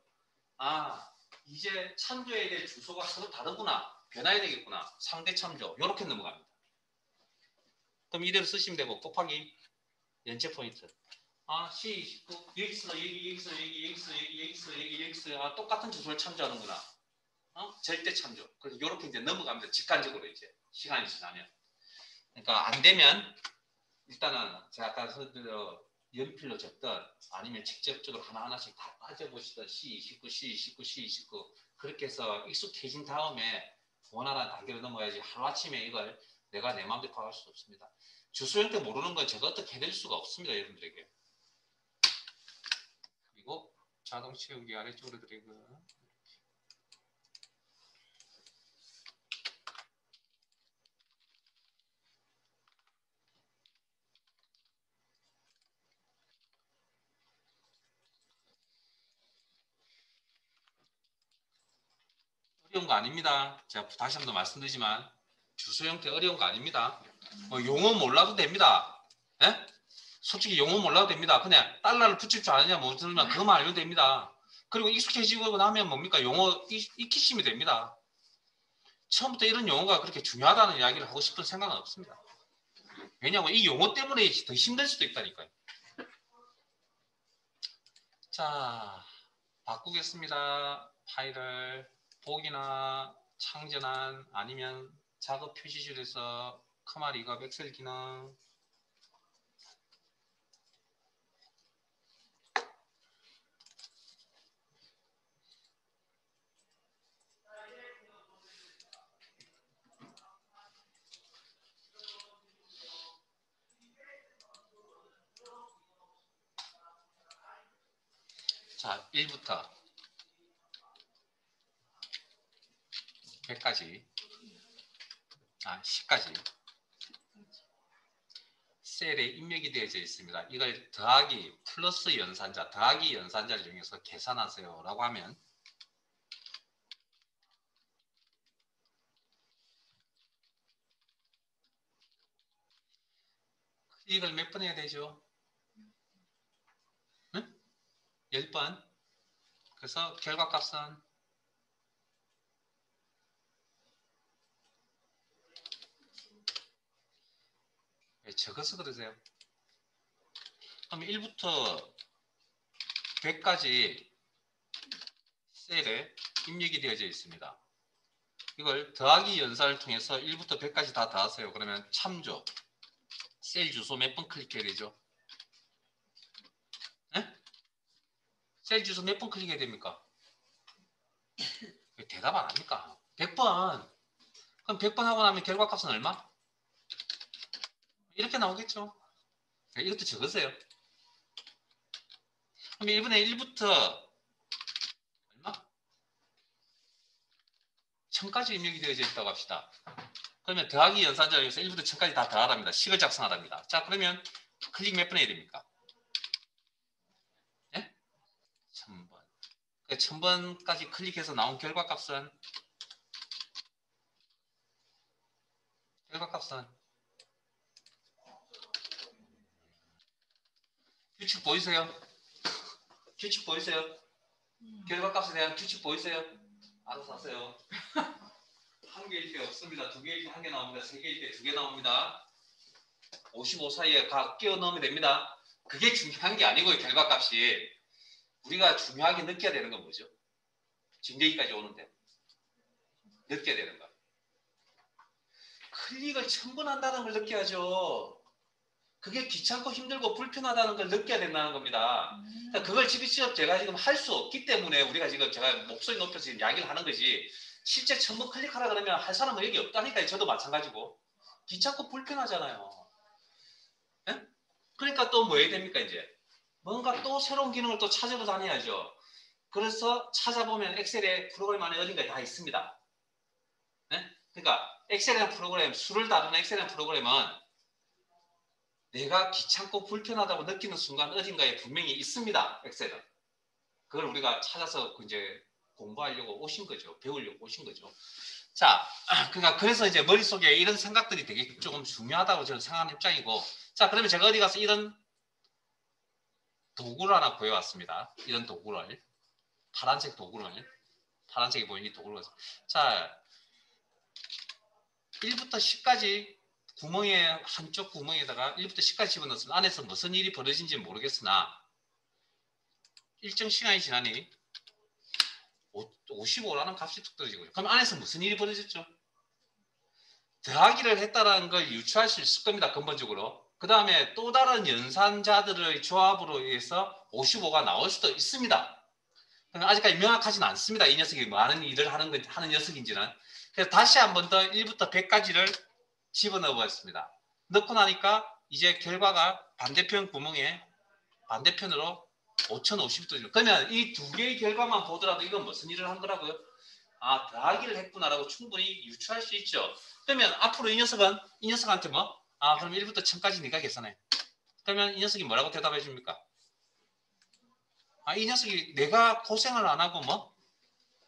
[SPEAKER 1] 이제 참조해야 될 주소가 서로 다르구나. 변화해야 되겠구나. 상대 참조. 이렇게 넘어갑니다. 그럼 이대로 쓰시면 되고 곱하기 연체 포인트. C29 여기서 여기서 똑같은 주소를 참조하는구나. 절대 참조. 그래서 이렇게 이제 넘어갑니다. 직관적으로 이제 시간이 지나면. 그러니까 안 되면 일단은 제가 아까 연필로 적든 아니면 직접적으로 하나하나씩 다 따져보시던 C29, C29, C29 그렇게 해서 익숙해진 다음에 원활한 단계로 넘어야지 하루아침에 이걸 내가 내 마음대로 파악할 수 없습니다. 주소 형태 모르는 건 제가 어떻게 해드릴 수가 없습니다. 여러분들에게. 그리고 자동 채우기 아래쪽으로 드래그. 어려운 거 아닙니다. 제가 다시 한 번 말씀드리지만 주소 형태 어려운 거 아닙니다. 용어 몰라도 됩니다. 예? 솔직히 용어 몰라도 됩니다. 그냥 달러를 붙일 줄 아느냐 모르면 그것만 알면 됩니다. 그리고 익숙해지고 나면 뭡니까? 용어 익히시면 됩니다. 처음부터 이런 용어가 그렇게 중요하다는 이야기를 하고 싶은 생각은 없습니다. 왜냐하면 이 용어 때문에 더 힘들 수도 있다니까요. 자, 바꾸겠습니다. 파일을 보기나 창전한 아니면 작업 표시줄에서 커마 리가 엑셀 기능 자, 1부터 100까지 10까지 셀에 입력이 되어져 있습니다. 이걸 더하기 플러스 연산자, 더하기 연산자를 이용해서 계산하세요 라고 하면 이걸 몇 번 해야 되죠? 응? 10번. 그래서 결과값은 왜 적어서 그러세요? 그럼 1부터 100까지 셀에 입력이 되어져 있습니다. 이걸 더하기 연산을 통해서 1부터 100까지 다 더하세요. 그러면 참조 셀 주소 몇 번 클릭해야 되죠? 네? 셀 주소 몇 번 클릭해야 됩니까? 대답 안 합니까? 100번. 그럼 100번 하고 나면 결과값은 얼마? 이렇게 나오겠죠? 이것도 적으세요. 그럼 1분의 1부터 얼마? 1000까지 입력이 되어져 있다고 합시다. 그러면 더하기 연산자에서 1부터 1000까지 다 더하랍니다. 식을 작성하랍니다. 자, 그러면 클릭 몇 번 해야 됩니까? 예? 1000번. 1000번까지 클릭해서 나온 결과값은 규칙 보이세요? 규칙 보이세요? 결과값에 대한 규칙 보이세요? 알아서 하세요. 한 개일 때 없습니다. 두 개일 때 한 개 나옵니다. 세 개일 때 두 개 나옵니다. 55 사이에 각 끼워 넣으면 됩니다. 그게 중요한 게 아니고요. 결과값이 우리가 중요하게 느껴야 되는 건 뭐죠? 지금 여기까지 오는데 느껴야 되는 거. 클릭을 1000번 한다는 걸 느껴야죠. 그게 귀찮고 힘들고 불편하다는 걸 느껴야 된다는 겁니다. 그러니까 그걸 직접 제가 지금 할 수 없기 때문에 우리가 지금 제가 목소리 높여서 지금 이야기를 하는 거지. 실제 1000번 클릭하라 그러면 할 사람은 여기 없다니까요. 저도 마찬가지고. 귀찮고 불편하잖아요. 예? 그러니까 또 뭐 해야 됩니까 이제? 뭔가 또 새로운 기능을 또 찾으러 다녀야죠. 그래서 찾아보면 엑셀의 프로그램 안에 어딘가에 다 있습니다. 예? 그러니까 엑셀이라는 프로그램, 수를 다루는 엑셀이라는 프로그램은 내가 귀찮고 불편하다고 느끼는 순간 어딘가에 분명히 있습니다. 엑셀은. 그걸 우리가 찾아서 이제 공부하려고 오신 거죠. 배우려고 오신 거죠. 자, 그러니까 그래서 이제 머릿속에 이런 생각들이 되게 조금 중요하다고 저는 생각하는 입장이고, 자, 그러면 제가 어디 가서 이런 도구를 하나 구해왔습니다. 이런 도구를. 파란색 도구를. 파란색이 보이는 이 도구를. 자, 1부터 10까지 구멍에 한쪽 구멍에다가 1부터 10까지 집어넣었으면 안에서 무슨 일이 벌어진지 모르겠으나 일정 시간이 지나니 55라는 값이 툭 떨어지고요. 그럼 안에서 무슨 일이 벌어졌죠? 더하기를 했다는 걸 유추할 수 있을 겁니다. 근본적으로. 그 다음에 또 다른 연산자들의 조합으로 의해서 55가 나올 수도 있습니다. 아직까지 명확하지는 않습니다. 이 녀석이 많은 일을 하는 녀석인지는. 그래서 다시 한 번 더 1부터 100까지를 집어넣어 보았습니다. 넣고 나니까 이제 결과가 반대편 구멍에 반대편으로 5050이 떠지죠. 그러면 이 두 개의 결과만 보더라도 이건 무슨 일을 한 거라고요? 아, 더하기를 했구나라고 충분히 유추할 수 있죠. 그러면 앞으로 이 녀석한테 뭐? 아, 그럼 1부터 1000까지 네가 계산해. 그러면 이 녀석이 뭐라고 대답해 줍니까? 아, 이 녀석이 내가 고생을 안 하고 뭐?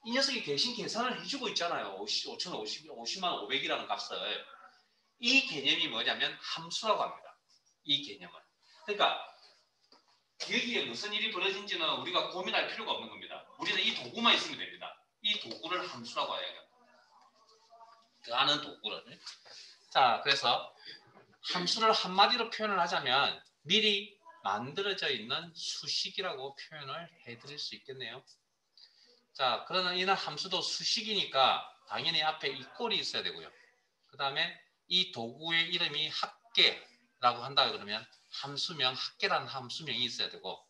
[SPEAKER 1] 이 녀석이 대신 계산을 해주고 있잖아요. 50만 500이라는 값을. 이 개념이 뭐냐면 함수라고 합니다. 이 개념은. 그러니까 여기에 무슨 일이 벌어진지는 우리가 고민할 필요가 없는 겁니다. 우리는 이 도구만 있으면 됩니다. 이 도구를 함수라고 해야 합니다. 더하는 도구를. 자, 그래서 함수를 한마디로 표현을 하자면 미리 만들어져 있는 수식이라고 표현을 해드릴 수 있겠네요. 자, 그러나 이는 함수도 수식이니까 당연히 앞에 이 꼴이 있어야 되고요. 그 다음에 이 도구의 이름이 합계라고 한다 그러면 함수명, 합계라는 함수명이 있어야 되고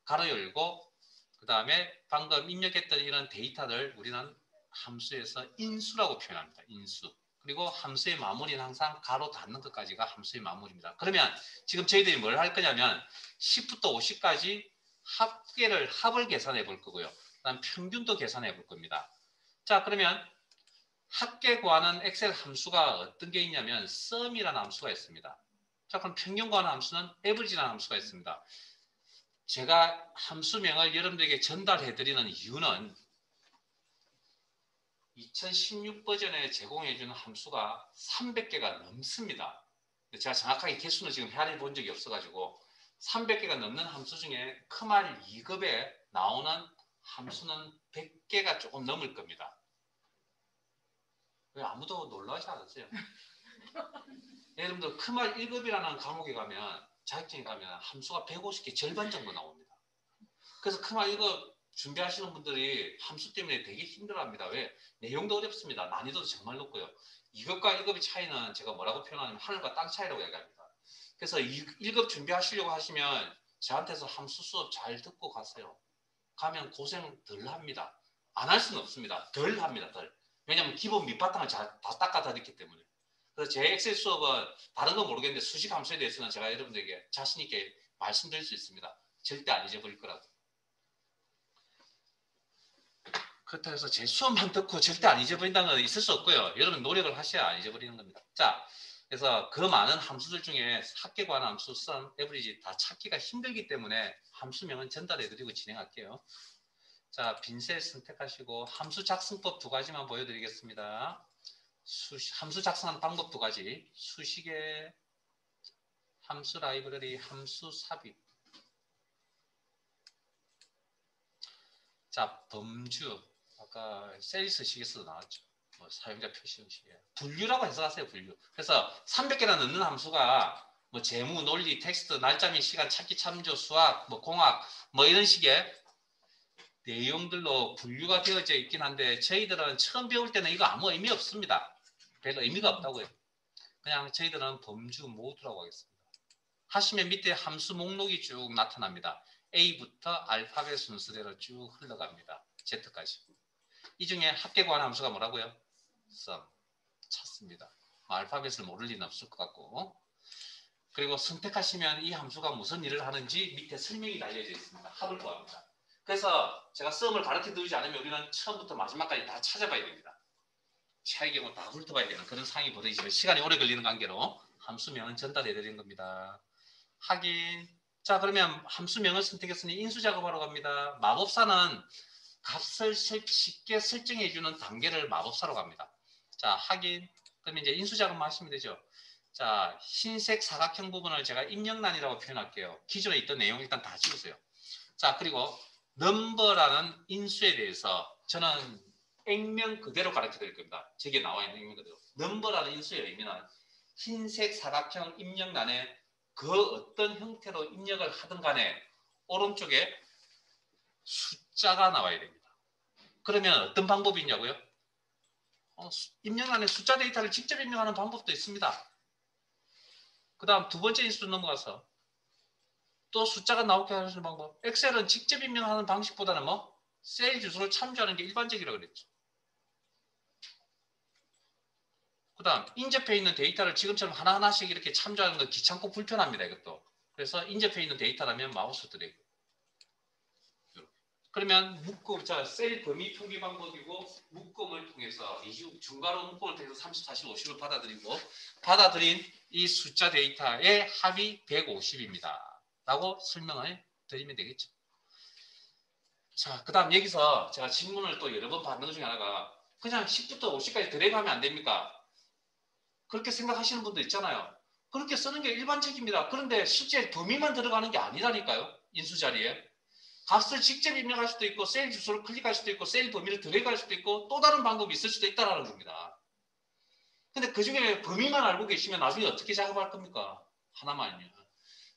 [SPEAKER 1] 가로 열고 그 다음에 방금 입력했던 이런 데이터를 우리는 함수에서 인수라고 표현합니다. 인수. 그리고 함수의 마무리는 항상 가로 닫는 것까지가 함수의 마무리입니다. 그러면 지금 저희들이 뭘 할 거냐면 10부터 50까지 합을 계산해 볼 거고요. 그다음 평균도 계산해 볼 겁니다. 자, 그러면 합계 구하는 엑셀 함수가 어떤 게 있냐면 sum이라는 함수가 있습니다. 자, 그럼 평균 구하는 함수는 average라는 함수가 있습니다. 제가 함수명을 여러분들에게 전달해 드리는 이유는 2016 버전에 제공해 주는 함수가 300개가 넘습니다. 제가 정확하게 개수는 지금 헤아려 본 적이 없어가지고 300개가 넘는 함수 중에 크말 2급에 나오는 함수는 100개가 조금 넘을 겁니다. 왜 아무도 놀라지 않았어요? 여러분들 크말 1급이라는 과목에 가면 자격증에 가면 함수가 150개 절반 정도 나옵니다. 그래서 크말 1급 준비하시는 분들이 함수 때문에 되게 힘들어합니다. 왜? 내용도 어렵습니다. 난이도도 정말 높고요. 2급과 1급의 차이는 제가 뭐라고 표현하냐면 하늘과 땅 차이라고 얘기합니다. 그래서 1급 준비하시려고 하시면 저한테서 함수 수업 잘 듣고 가세요. 가면 고생 덜 합니다. 안 할 수는 없습니다. 덜 합니다. 덜. 왜냐하면 기본 밑바탕을 다 닦아다 냈기 때문에. 그래서 제 엑셀 수업은 다른 건 모르겠는데 수식 함수에 대해서는 제가 여러분들에게 자신 있게 말씀드릴 수 있습니다. 절대 안 잊어버릴 거라고. 그렇다고 해서 제 수업만 듣고 절대 안 잊어버린다는 건 있을 수 없고요. 여러분 노력을 하셔야 안 잊어버리는 겁니다. 자, 그래서 그 많은 함수들 중에 합계 관한 함수, sum, average 다 찾기가 힘들기 때문에 함수명은 전달해드리고 진행할게요. 자, 빈셀 선택하시고 함수 작성법 두 가지만 보여드리겠습니다. 함수 작성하는 방법 두 가지. 수식의 함수 라이브러리, 함수 삽입. 자, 범주. 아까 셀스식에서도 나왔죠. 뭐 사용자 표시 형식이에요. 분류라고 해석하세요. 분류. 그래서 300개나 넣는 함수가 뭐 재무, 논리, 텍스트, 날짜 및 시간, 찾기, 참조, 수학, 뭐 공학, 뭐 이런 식의 내용들로 분류가 되어져 있긴 한데 저희들은 처음 배울 때는 이거 아무 의미 없습니다. 별로 의미가 없다고요. 그냥 저희들은 범주 모두라고 하겠습니다. 하시면 밑에 함수 목록이 쭉 나타납니다. A부터 알파벳 순서대로 쭉 흘러갑니다. Z까지. 이 중에 합계 구하는 함수가 뭐라고요? sum. 찾습니다. 알파벳을 모를 리는 없을 것 같고. 그리고 선택하시면 이 함수가 무슨 일을 하는지 밑에 설명이 달려져 있습니다. 합을 구합니다. 그래서 제가 sum을 가르쳐 드리지 않으면 우리는 처음부터 마지막까지 다 찾아봐야 됩니다. 최악의 경우 다 훑어봐야 되는 그런 상황이 벌어지면 시간이 오래 걸리는 관계로 함수명은 전달해 드리는 겁니다. 확인. 자, 그러면 함수명을 선택했으니 인수 작업하러 갑니다. 마법사는 값을 쉽게 설정해 주는 단계를 마법사로 갑니다. 자, 확인. 그러면 이제 인수 작업만 하시면 되죠. 자, 흰색 사각형 부분을 제가 입력란이라고 표현할게요. 기존에 있던 내용 일단 다 지우세요. 자, 그리고 넘버라는 인수에 대해서 저는 액면 그대로 가르쳐 드릴 겁니다. 저기에 나와 있는 액면 그대로. 넘버라는 인수의 의미는 흰색 사각형 입력란에 그 어떤 형태로 입력을 하든 간에 오른쪽에 숫자가 나와야 됩니다. 그러면 어떤 방법이 있냐고요? 입력란에 숫자 데이터를 직접 입력하는 방법도 있습니다. 그 다음 두 번째 인수로 넘어가서 또 숫자가 나오게 하는 방법. 엑셀은 직접 입력하는 방식보다는 뭐 셀 주소를 참조하는 게 일반적이라고 그랬죠. 그 다음 인접해 있는 데이터를 지금처럼 하나하나씩 이렇게 참조하는 건 귀찮고 불편합니다. 이것도. 그래서 인접해 있는 데이터라면 마우스 드래그. 그러면 묶음, 자, 셀 범위 표기 방법이고 묶음을 통해서 중괄호 묶음을 통해서 30, 40, 50을 받아들인 이 숫자 데이터의 합이 150입니다. 라고 설명을 드리면 되겠죠. 자, 그 다음 여기서 제가 질문을 또 여러 번 받는 것 중에 하나가 그냥 10부터 50까지 드래그하면 안 됩니까? 그렇게 생각하시는 분도 있잖아요. 그렇게 쓰는 게 일반적입니다. 그런데 실제 범위만 들어가는 게 아니라니까요. 인수 자리에. 값을 직접 입력할 수도 있고 셀 주소를 클릭할 수도 있고 셀 범위를 드래그할 수도 있고 또 다른 방법이 있을 수도 있다는 겁니다. 근데 그중에 범위만 알고 계시면 나중에 어떻게 작업할 겁니까? 하나만요.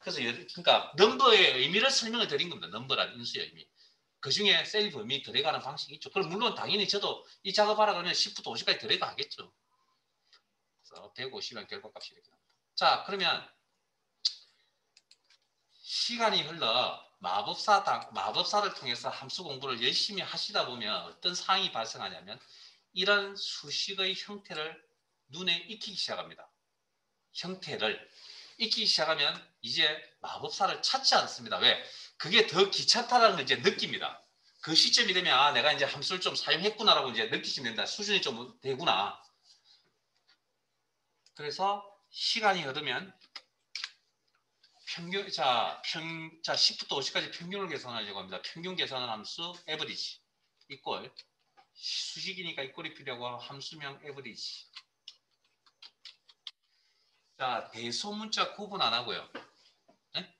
[SPEAKER 1] 그래서 그러니까 넘버의 의미를 설명을 드린 겁니다. 넘버라는 인수의 의미. 그중에 셀 범위 드래그하는 방식이 있죠. 그럼 물론 당연히 저도 이 작업하라 그러면 10부터 50까지 드래그 하겠죠. 그래서 150은 결과값이 이렇게 나옵니다. 자, 그러면 시간이 흘러 마법사를 통해서 함수 공부를 열심히 하시다 보면 어떤 상황이 발생하냐면 이런 수식의 형태를 눈에 익히기 시작합니다. 형태를 익히기 시작하면 이제 마법사를 찾지 않습니다. 왜? 그게 더 귀찮다는 걸 이제 느낍니다. 그 시점이 되면 아, 내가 이제 함수를 좀 사용했구나라고 이제 느끼시면 된다. 수준이 좀 되구나. 그래서 시간이 흐르면 평균, 자, 10부터 50까지 평균을 계산하려고 합니다. 평균 계산은 함수 average 이꼴 수식이니까 이꼴이 필요하고 함수명 average. 자, 대소문자 구분 안 하고요. 네?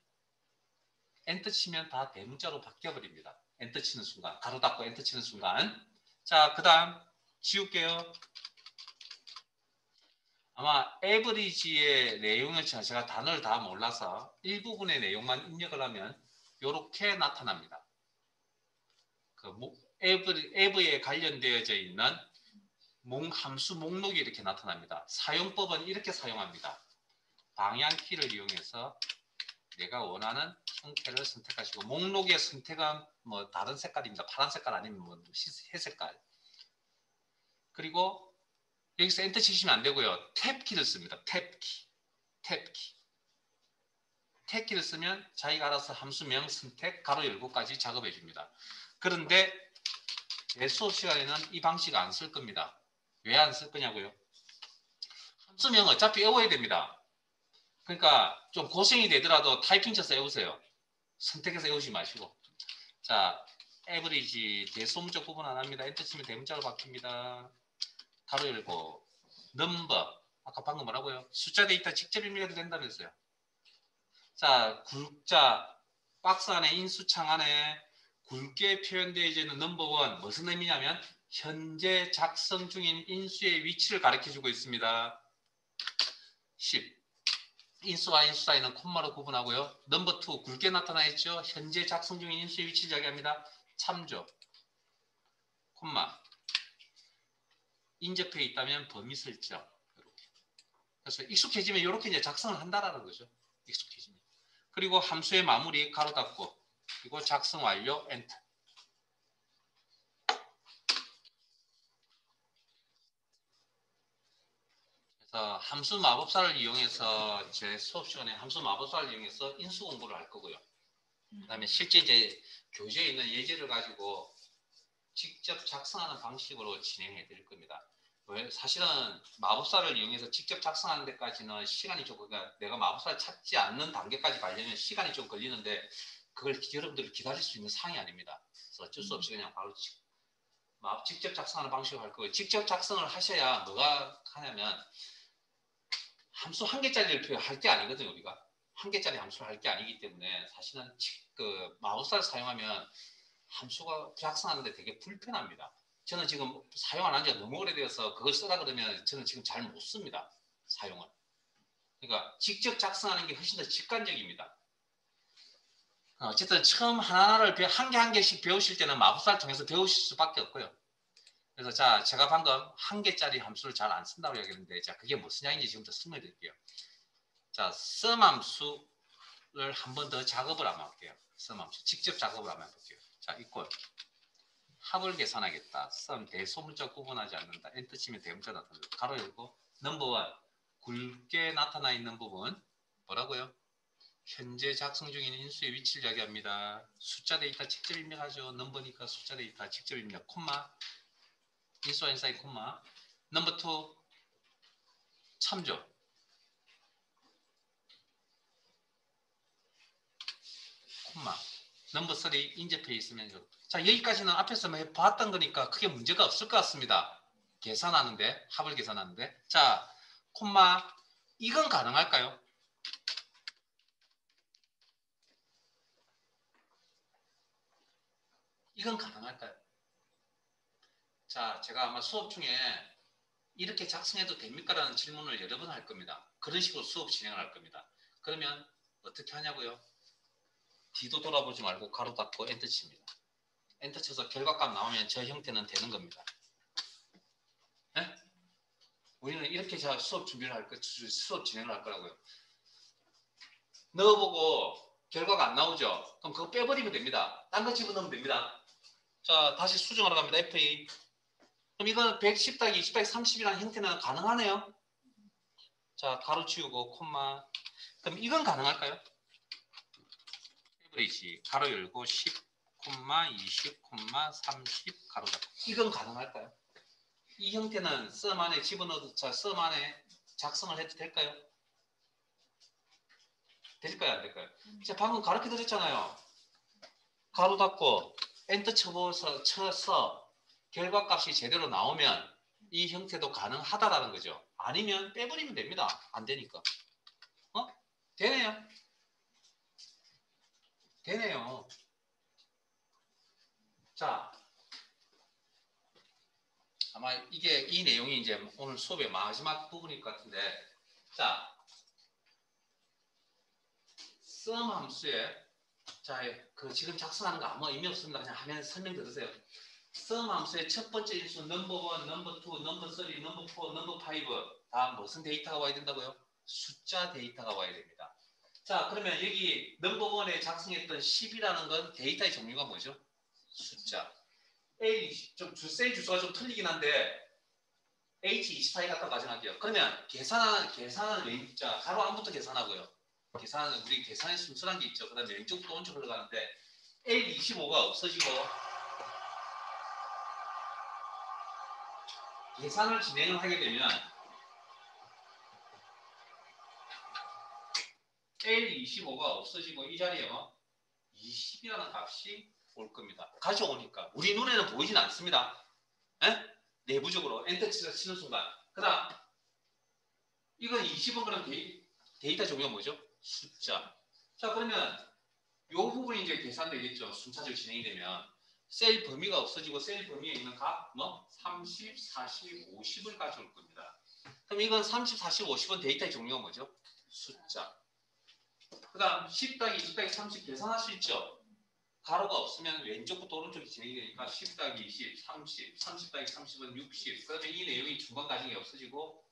[SPEAKER 1] 엔터 치면 다 대문자로 바뀌어 버립니다. 엔터 치는 순간, 가로 닫고 엔터 치는 순간. 자, 그 다음 지울게요. 아마 에버리지의 내용을 제가 단어를 다 몰라서 일부분의 내용만 입력을 하면 이렇게 나타납니다. 그 에버에 관련되어져 있는 함수 목록이 이렇게 나타납니다. 사용법은 이렇게 사용합니다. 방향키를 이용해서 내가 원하는 형태를 선택하시고 목록의 선택은 뭐 다른 색깔입니다. 파란 색깔 아니면 뭐 회색깔. 그리고 여기서 엔터 치시면 안 되고요. 탭키를 씁니다. 탭키. 탭키를 쓰면 자기가 알아서 함수명 선택 가로 열고까지 작업해 줍니다. 그런데 제 수업 시간에는 이 방식 안 쓸 겁니다. 왜 안 쓸 거냐고요? 함수명 어차피 외워야 됩니다. 그러니까 좀 고생이 되더라도 타이핑 쳐서 외우세요. 선택해서 외우지 마시고. 자, 에버리지 대소문자 구분 안 합니다. 엔터 치면 대문자로 바뀝니다. 가로 열고 넘버 아까 방금 뭐라고요? 숫자 데이터 직접 입력해도 된다면서요. 자, 박스 안에 인수창 안에 굵게 표현되어 있는 넘버원 무슨 의미냐면 현재 작성 중인 인수의 위치를 가르쳐주고 있습니다. 10. 인수와 인수 사이는 콤마로 구분하고요. 넘버 2 굵게 나타나 있죠. 현재 작성 중인 인수의 위치를 이야기합니다. 참조 콤마 인접해 있다면 범위 설정 이렇게. 그래서 익숙해지면 이렇게 이제 작성을 한다라는 거죠. 익숙해지면. 그리고 함수의 마무리 가로 닫고 그리고 작성 완료 엔터. 그래서 함수 마법사를 이용해서 제 수업 시간에 함수 마법사를 이용해서 인수 공부를 할 거고요. 그다음에 실제 이제 교재에 있는 예제를 가지고 직접 작성하는 방식으로 진행해 드릴 겁니다. 왜? 사실은 마법사를 이용해서 직접 작성하는 데까지는 시간이 좀 그러니까 내가 마법사를 찾지 않는 단계까지 가려면 시간이 좀 걸리는데 그걸 여러분들이 기다릴 수 있는 상황이 아닙니다. 그래서 어쩔 수 없이 그냥 바로 직접 작성하는 방식으로 할 거고요. 직접 작성을 하셔야 뭐가 하냐면 함수 한 개짜리를 표현할 게 아니거든요. 우리가 한 개짜리 함수를 할 게 아니기 때문에 사실은 그 마법사를 사용하면 함수가 작성하는데 되게 불편합니다. 저는 지금 사용 안 한 지가 너무 오래되어서 그걸 쓰라 그러면 저는 지금 잘 못 씁니다. 사용을. 그러니까 직접 작성하는 게 훨씬 더 직관적입니다. 어쨌든 처음 하나하나를 한 개 한 개씩 배우실 때는 마법사를 통해서 배우실 수밖에 없고요. 그래서 자, 제가 방금 한 개짜리 함수를 잘 안 쓴다고 얘기했는데 자, 그게 무슨 양인지 지금부터 설명해 드릴게요. 자, sum 함수를 한 번 더 작업을 한번 할게요. sum 함수 직접 작업을 한번 해볼게요. 자, 이꼴 합을 계산하겠다. sum 대소문자 구분하지 않는다. 엔터 치면 대문자 나타납니다. 가로 열고 넘버원 굵게 나타나 있는 부분 뭐라고요? 현재 작성 중인 인수의 위치를 이야기합니다. 숫자 데이터 직접 입력하죠. 넘버니까 숫자 데이터 직접 입력. 콤마 인수와 인사이 콤마 넘버 2 참조 콤마 넘버 3 인접해 있으면 자, 여기까지는 앞에서 봤던 거니까 크게 문제가 없을 것 같습니다. 계산하는데, 합을 계산하는데. 자, 콤마, 이건 가능할까요? 이건 가능할까요? 자, 제가 아마 수업 중에 이렇게 작성해도 됩니까? 라는 질문을 여러 번 할 겁니다. 그런 식으로 수업 진행을 할 겁니다. 그러면 어떻게 하냐고요? 뒤도 돌아보지 말고 가로 닫고 엔터 칩니다. 엔터 쳐서 결과값 나오면 저 형태는 되는 겁니다. 네? 우리는 이렇게 수업 준비를 할 거, 수업 진행을 할 거라고요. 넣어보고 결과가 안 나오죠? 그럼 그거 빼버리면 됩니다. 딴 거 집어넣으면 됩니다. 자, 다시 수정하러 갑니다. FA. 그럼 이건 110-20-30이라는 형태는 가능하네요. 자, 가로 치우고 콤마. 그럼 이건 가능할까요? 에버리지 가로 열고 10, 20, 30 가로 닫고. 이건 가능할까요? 이 형태는 썸 안에 집어넣어도 썸 안에 작성을 해도 될까요? 될까요? 안 될까요? 제가 방금 가르쳐 드렸잖아요. 가로 닫고 엔터 쳐서 결과값이 제대로 나오면 이 형태도 가능하다라는 거죠. 아니면 빼버리면 됩니다. 안 되니까. 되네요. 되네요. 자, 아마 이 내용이 이제 오늘 수업의 마지막 부분일 것 같은데, 자, sum 함수에, 자, 그 지금 작성하는 거 아무 의미 없습니다. 그냥 화면 설명 들으세요. sum 함수의 첫 번째 인수 넘버 1, 넘버 2, 넘버 3, 넘버 4, 넘버 5 다 무슨 데이터가 와야 된다고요? 숫자 데이터가 와야 됩니다. 자, 그러면 여기 넘버 1에 작성했던 10이라는 건 데이터의 종류가 뭐죠? 숫자. 셀 주소가 좀 틀리긴 한데 H24에 갖다 가정할게요. 그러면 계산하는 자, 가로 안부터 계산하고요. 우리 계산의 순수한 게 있죠. 그 다음에 왼쪽부터 오른쪽 흘러가는데 L25가 없어지고 계산을 진행을 하게 되면 L25가 없어지고 이 자리에 20이라는 값이 올 겁니다. 가져오니까 우리 눈에는 보이진 않습니다. 에? 내부적으로 엔터 치는 순간. 그 다음 이건 20은 그럼 데이터 종류가 뭐죠? 숫자. 자, 그러면 이 부분이 이제 계산되겠죠. 순차적으로 진행이 되면 셀 범위가 없어지고 셀 범위에 있는 값 30, 40, 50을 가져올 겁니다. 그럼 이건 30, 40, 50은 데이터의 종류가 뭐죠? 숫자. 그 다음 10-20-30 계산할 수 있죠. 가로가 없으면 왼쪽부터 오른쪽이 진행이 되니까 10-20, 30, 30-30은 60. 그러면 이 내용이 중간 가정이 없어지고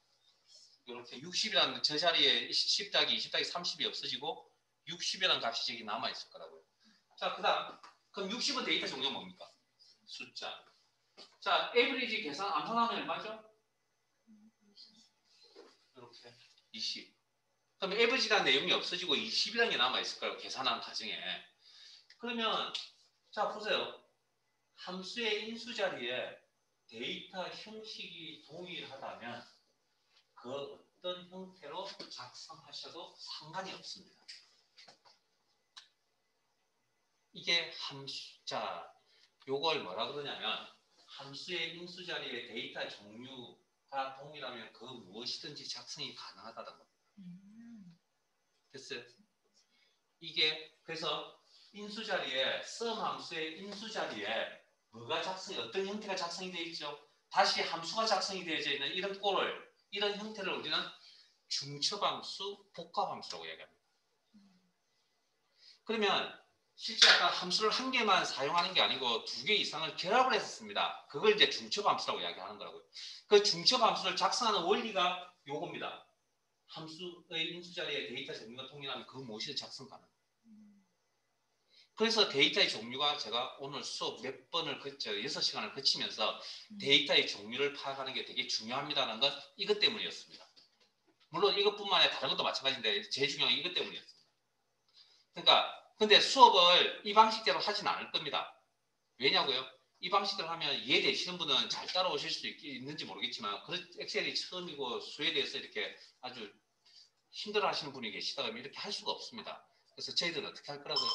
[SPEAKER 1] 이렇게 60이라는 저 자리에 10-20-30이 없어지고 60이라는 값이 저기 남아있을 거라고요. 자, 그 다음 그럼 60은 데이터 종류가 뭡니까? 숫자. 자, 에버리지 계산 암산하면 얼마죠? 이렇게 20. 그럼 에버리지라는 내용이 없어지고 20이라는 게 남아있을 거라고 계산한 과정에. 그러면 자, 보세요. 함수의 인수 자리에 데이터 형식이 동일하다면 그 어떤 형태로 작성하셔도 상관이 없습니다. 이게 자, 요걸 뭐라 그러냐면 함수의 인수 자리에 데이터 종류가 동일하면 그 무엇이든지 작성이 가능하다는 겁니다. 됐어요? 이게 그래서 인수 자리에 sum 함수의 인수 자리에 뭐가 어떤 형태가 작성이 되어 있죠? 다시 함수가 작성이 되어 있는 이런 형태를 우리는 중첩함수, 복합함수라고 이야기합니다. 그러면 실제 아까 함수를 한 개만 사용하는 게 아니고 두 개 이상을 결합을 했었습니다. 그걸 이제 중첩함수라고 이야기하는 거라고요. 그 중첩함수를 작성하는 원리가 요겁니다. 함수의 인수 자리에 데이터 종류가 통일하면 그 무엇이든 작성 가능. 그래서 데이터의 종류가 제가 오늘 수업 몇 번을 6시간을 거치면서 데이터의 종류를 파악하는 게 되게 중요합니다라는 건 이것 때문이었습니다. 물론 이것뿐만 아니라 다른 것도 마찬가지인데 제일 중요한 건 이것 때문이었습니다. 그러니까 근데 수업을 이 방식대로 하진 않을 겁니다. 왜냐고요? 이 방식대로 하면 이해되시는 분은 잘 따라오실 수 있는지 모르겠지만 엑셀이 처음이고 수에 대해서 이렇게 아주 힘들어 하시는 분이 계시다 그러면 이렇게 할 수가 없습니다. 그래서 저희들은 어떻게 할 거라고요?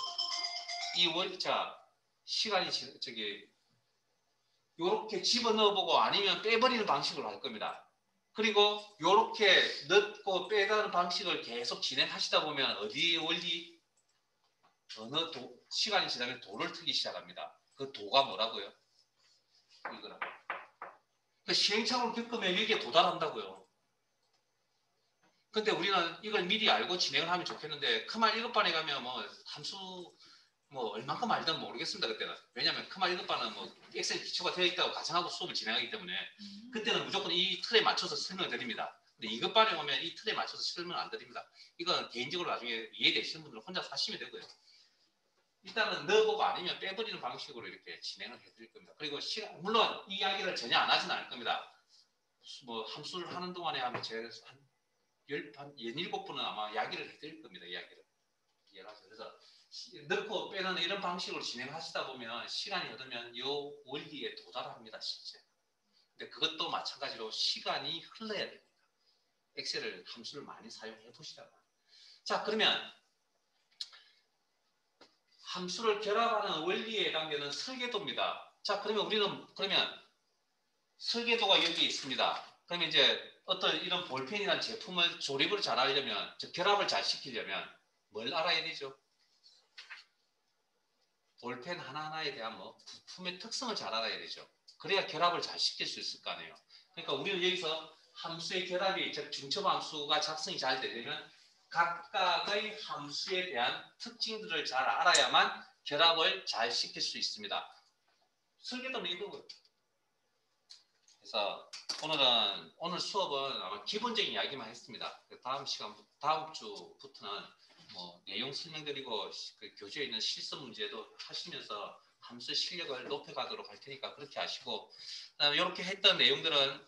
[SPEAKER 1] 자, 시간이 저기 요렇게 집어넣어보고 아니면 빼버리는 방식으로 할 겁니다. 그리고 요렇게 넣고 빼가는 방식을 계속 진행하시다 보면 어디 원리 어느 시간이 지나면 도를 트기 시작합니다. 그 도가 뭐라고요? 이거라. 그 시행착오를 겪으면 여기에 도달한다고요. 근데 우리는 이걸 미리 알고 진행을 하면 좋겠는데 크말 1급반에 가면 뭐 함수 뭐 얼만큼 알든 모르겠습니다. 그때는. 왜냐하면 크말 1급반은 뭐 엑셀 기초가 되어 있다고 가정하고 수업을 진행하기 때문에 그때는 무조건 이 틀에 맞춰서 설명을 드립니다. 근데 2급반에 오면 이 틀에 맞춰서 설명을 안 드립니다. 이건 개인적으로 나중에 이해되시는 분들은 혼자 하시면 되고요. 일단은 넣어보고 아니면 빼버리는 방식으로 이렇게 진행을 해드릴 겁니다. 그리고 물론 이 이야기를 전혀 안 하지는 않을 겁니다. 뭐 함수를 하는 동안에 아마 제가 한 17분은 아마 이야기를 해드릴 겁니다. 이야기를. 그래서 넣고 빼는 이런 방식으로 진행하시다 보면 시간이 흐르면 이 원리에 도달합니다. 실제. 근데 그것도 마찬가지로 시간이 흘러야 됩니다. 엑셀을 함수를 많이 사용해 보시다가. 자, 그러면 함수를 결합하는 원리에 해당되는 설계도입니다. 자, 그러면 우리는 설계도가 여기 있습니다. 그러면 이제 어떤 이런 볼펜이라는 제품을 조립을 잘 하려면, 결합을 잘 시키려면 뭘 알아야 되죠? 볼펜 하나하나에 대한 부품의 특성을 잘 알아야 되죠. 그래야 결합을 잘 시킬 수 있을 거 아니에요. 그러니까 우리는 여기서 함수의 결합이, 즉 중첩 함수가 작성이 잘 되려면 각각의 함수에 대한 특징들을 잘 알아야만 결합을 잘 시킬 수 있습니다. 설계도는 이거고요. 그래서 오늘 수업은 아마 기본적인 이야기만 했습니다. 다음 주부터는 뭐 내용 설명드리고 그 교재에 있는 실습 문제도 하시면서 함수 실력을 높여가도록 할 테니까 그렇게 하시고, 이렇게 했던 내용들은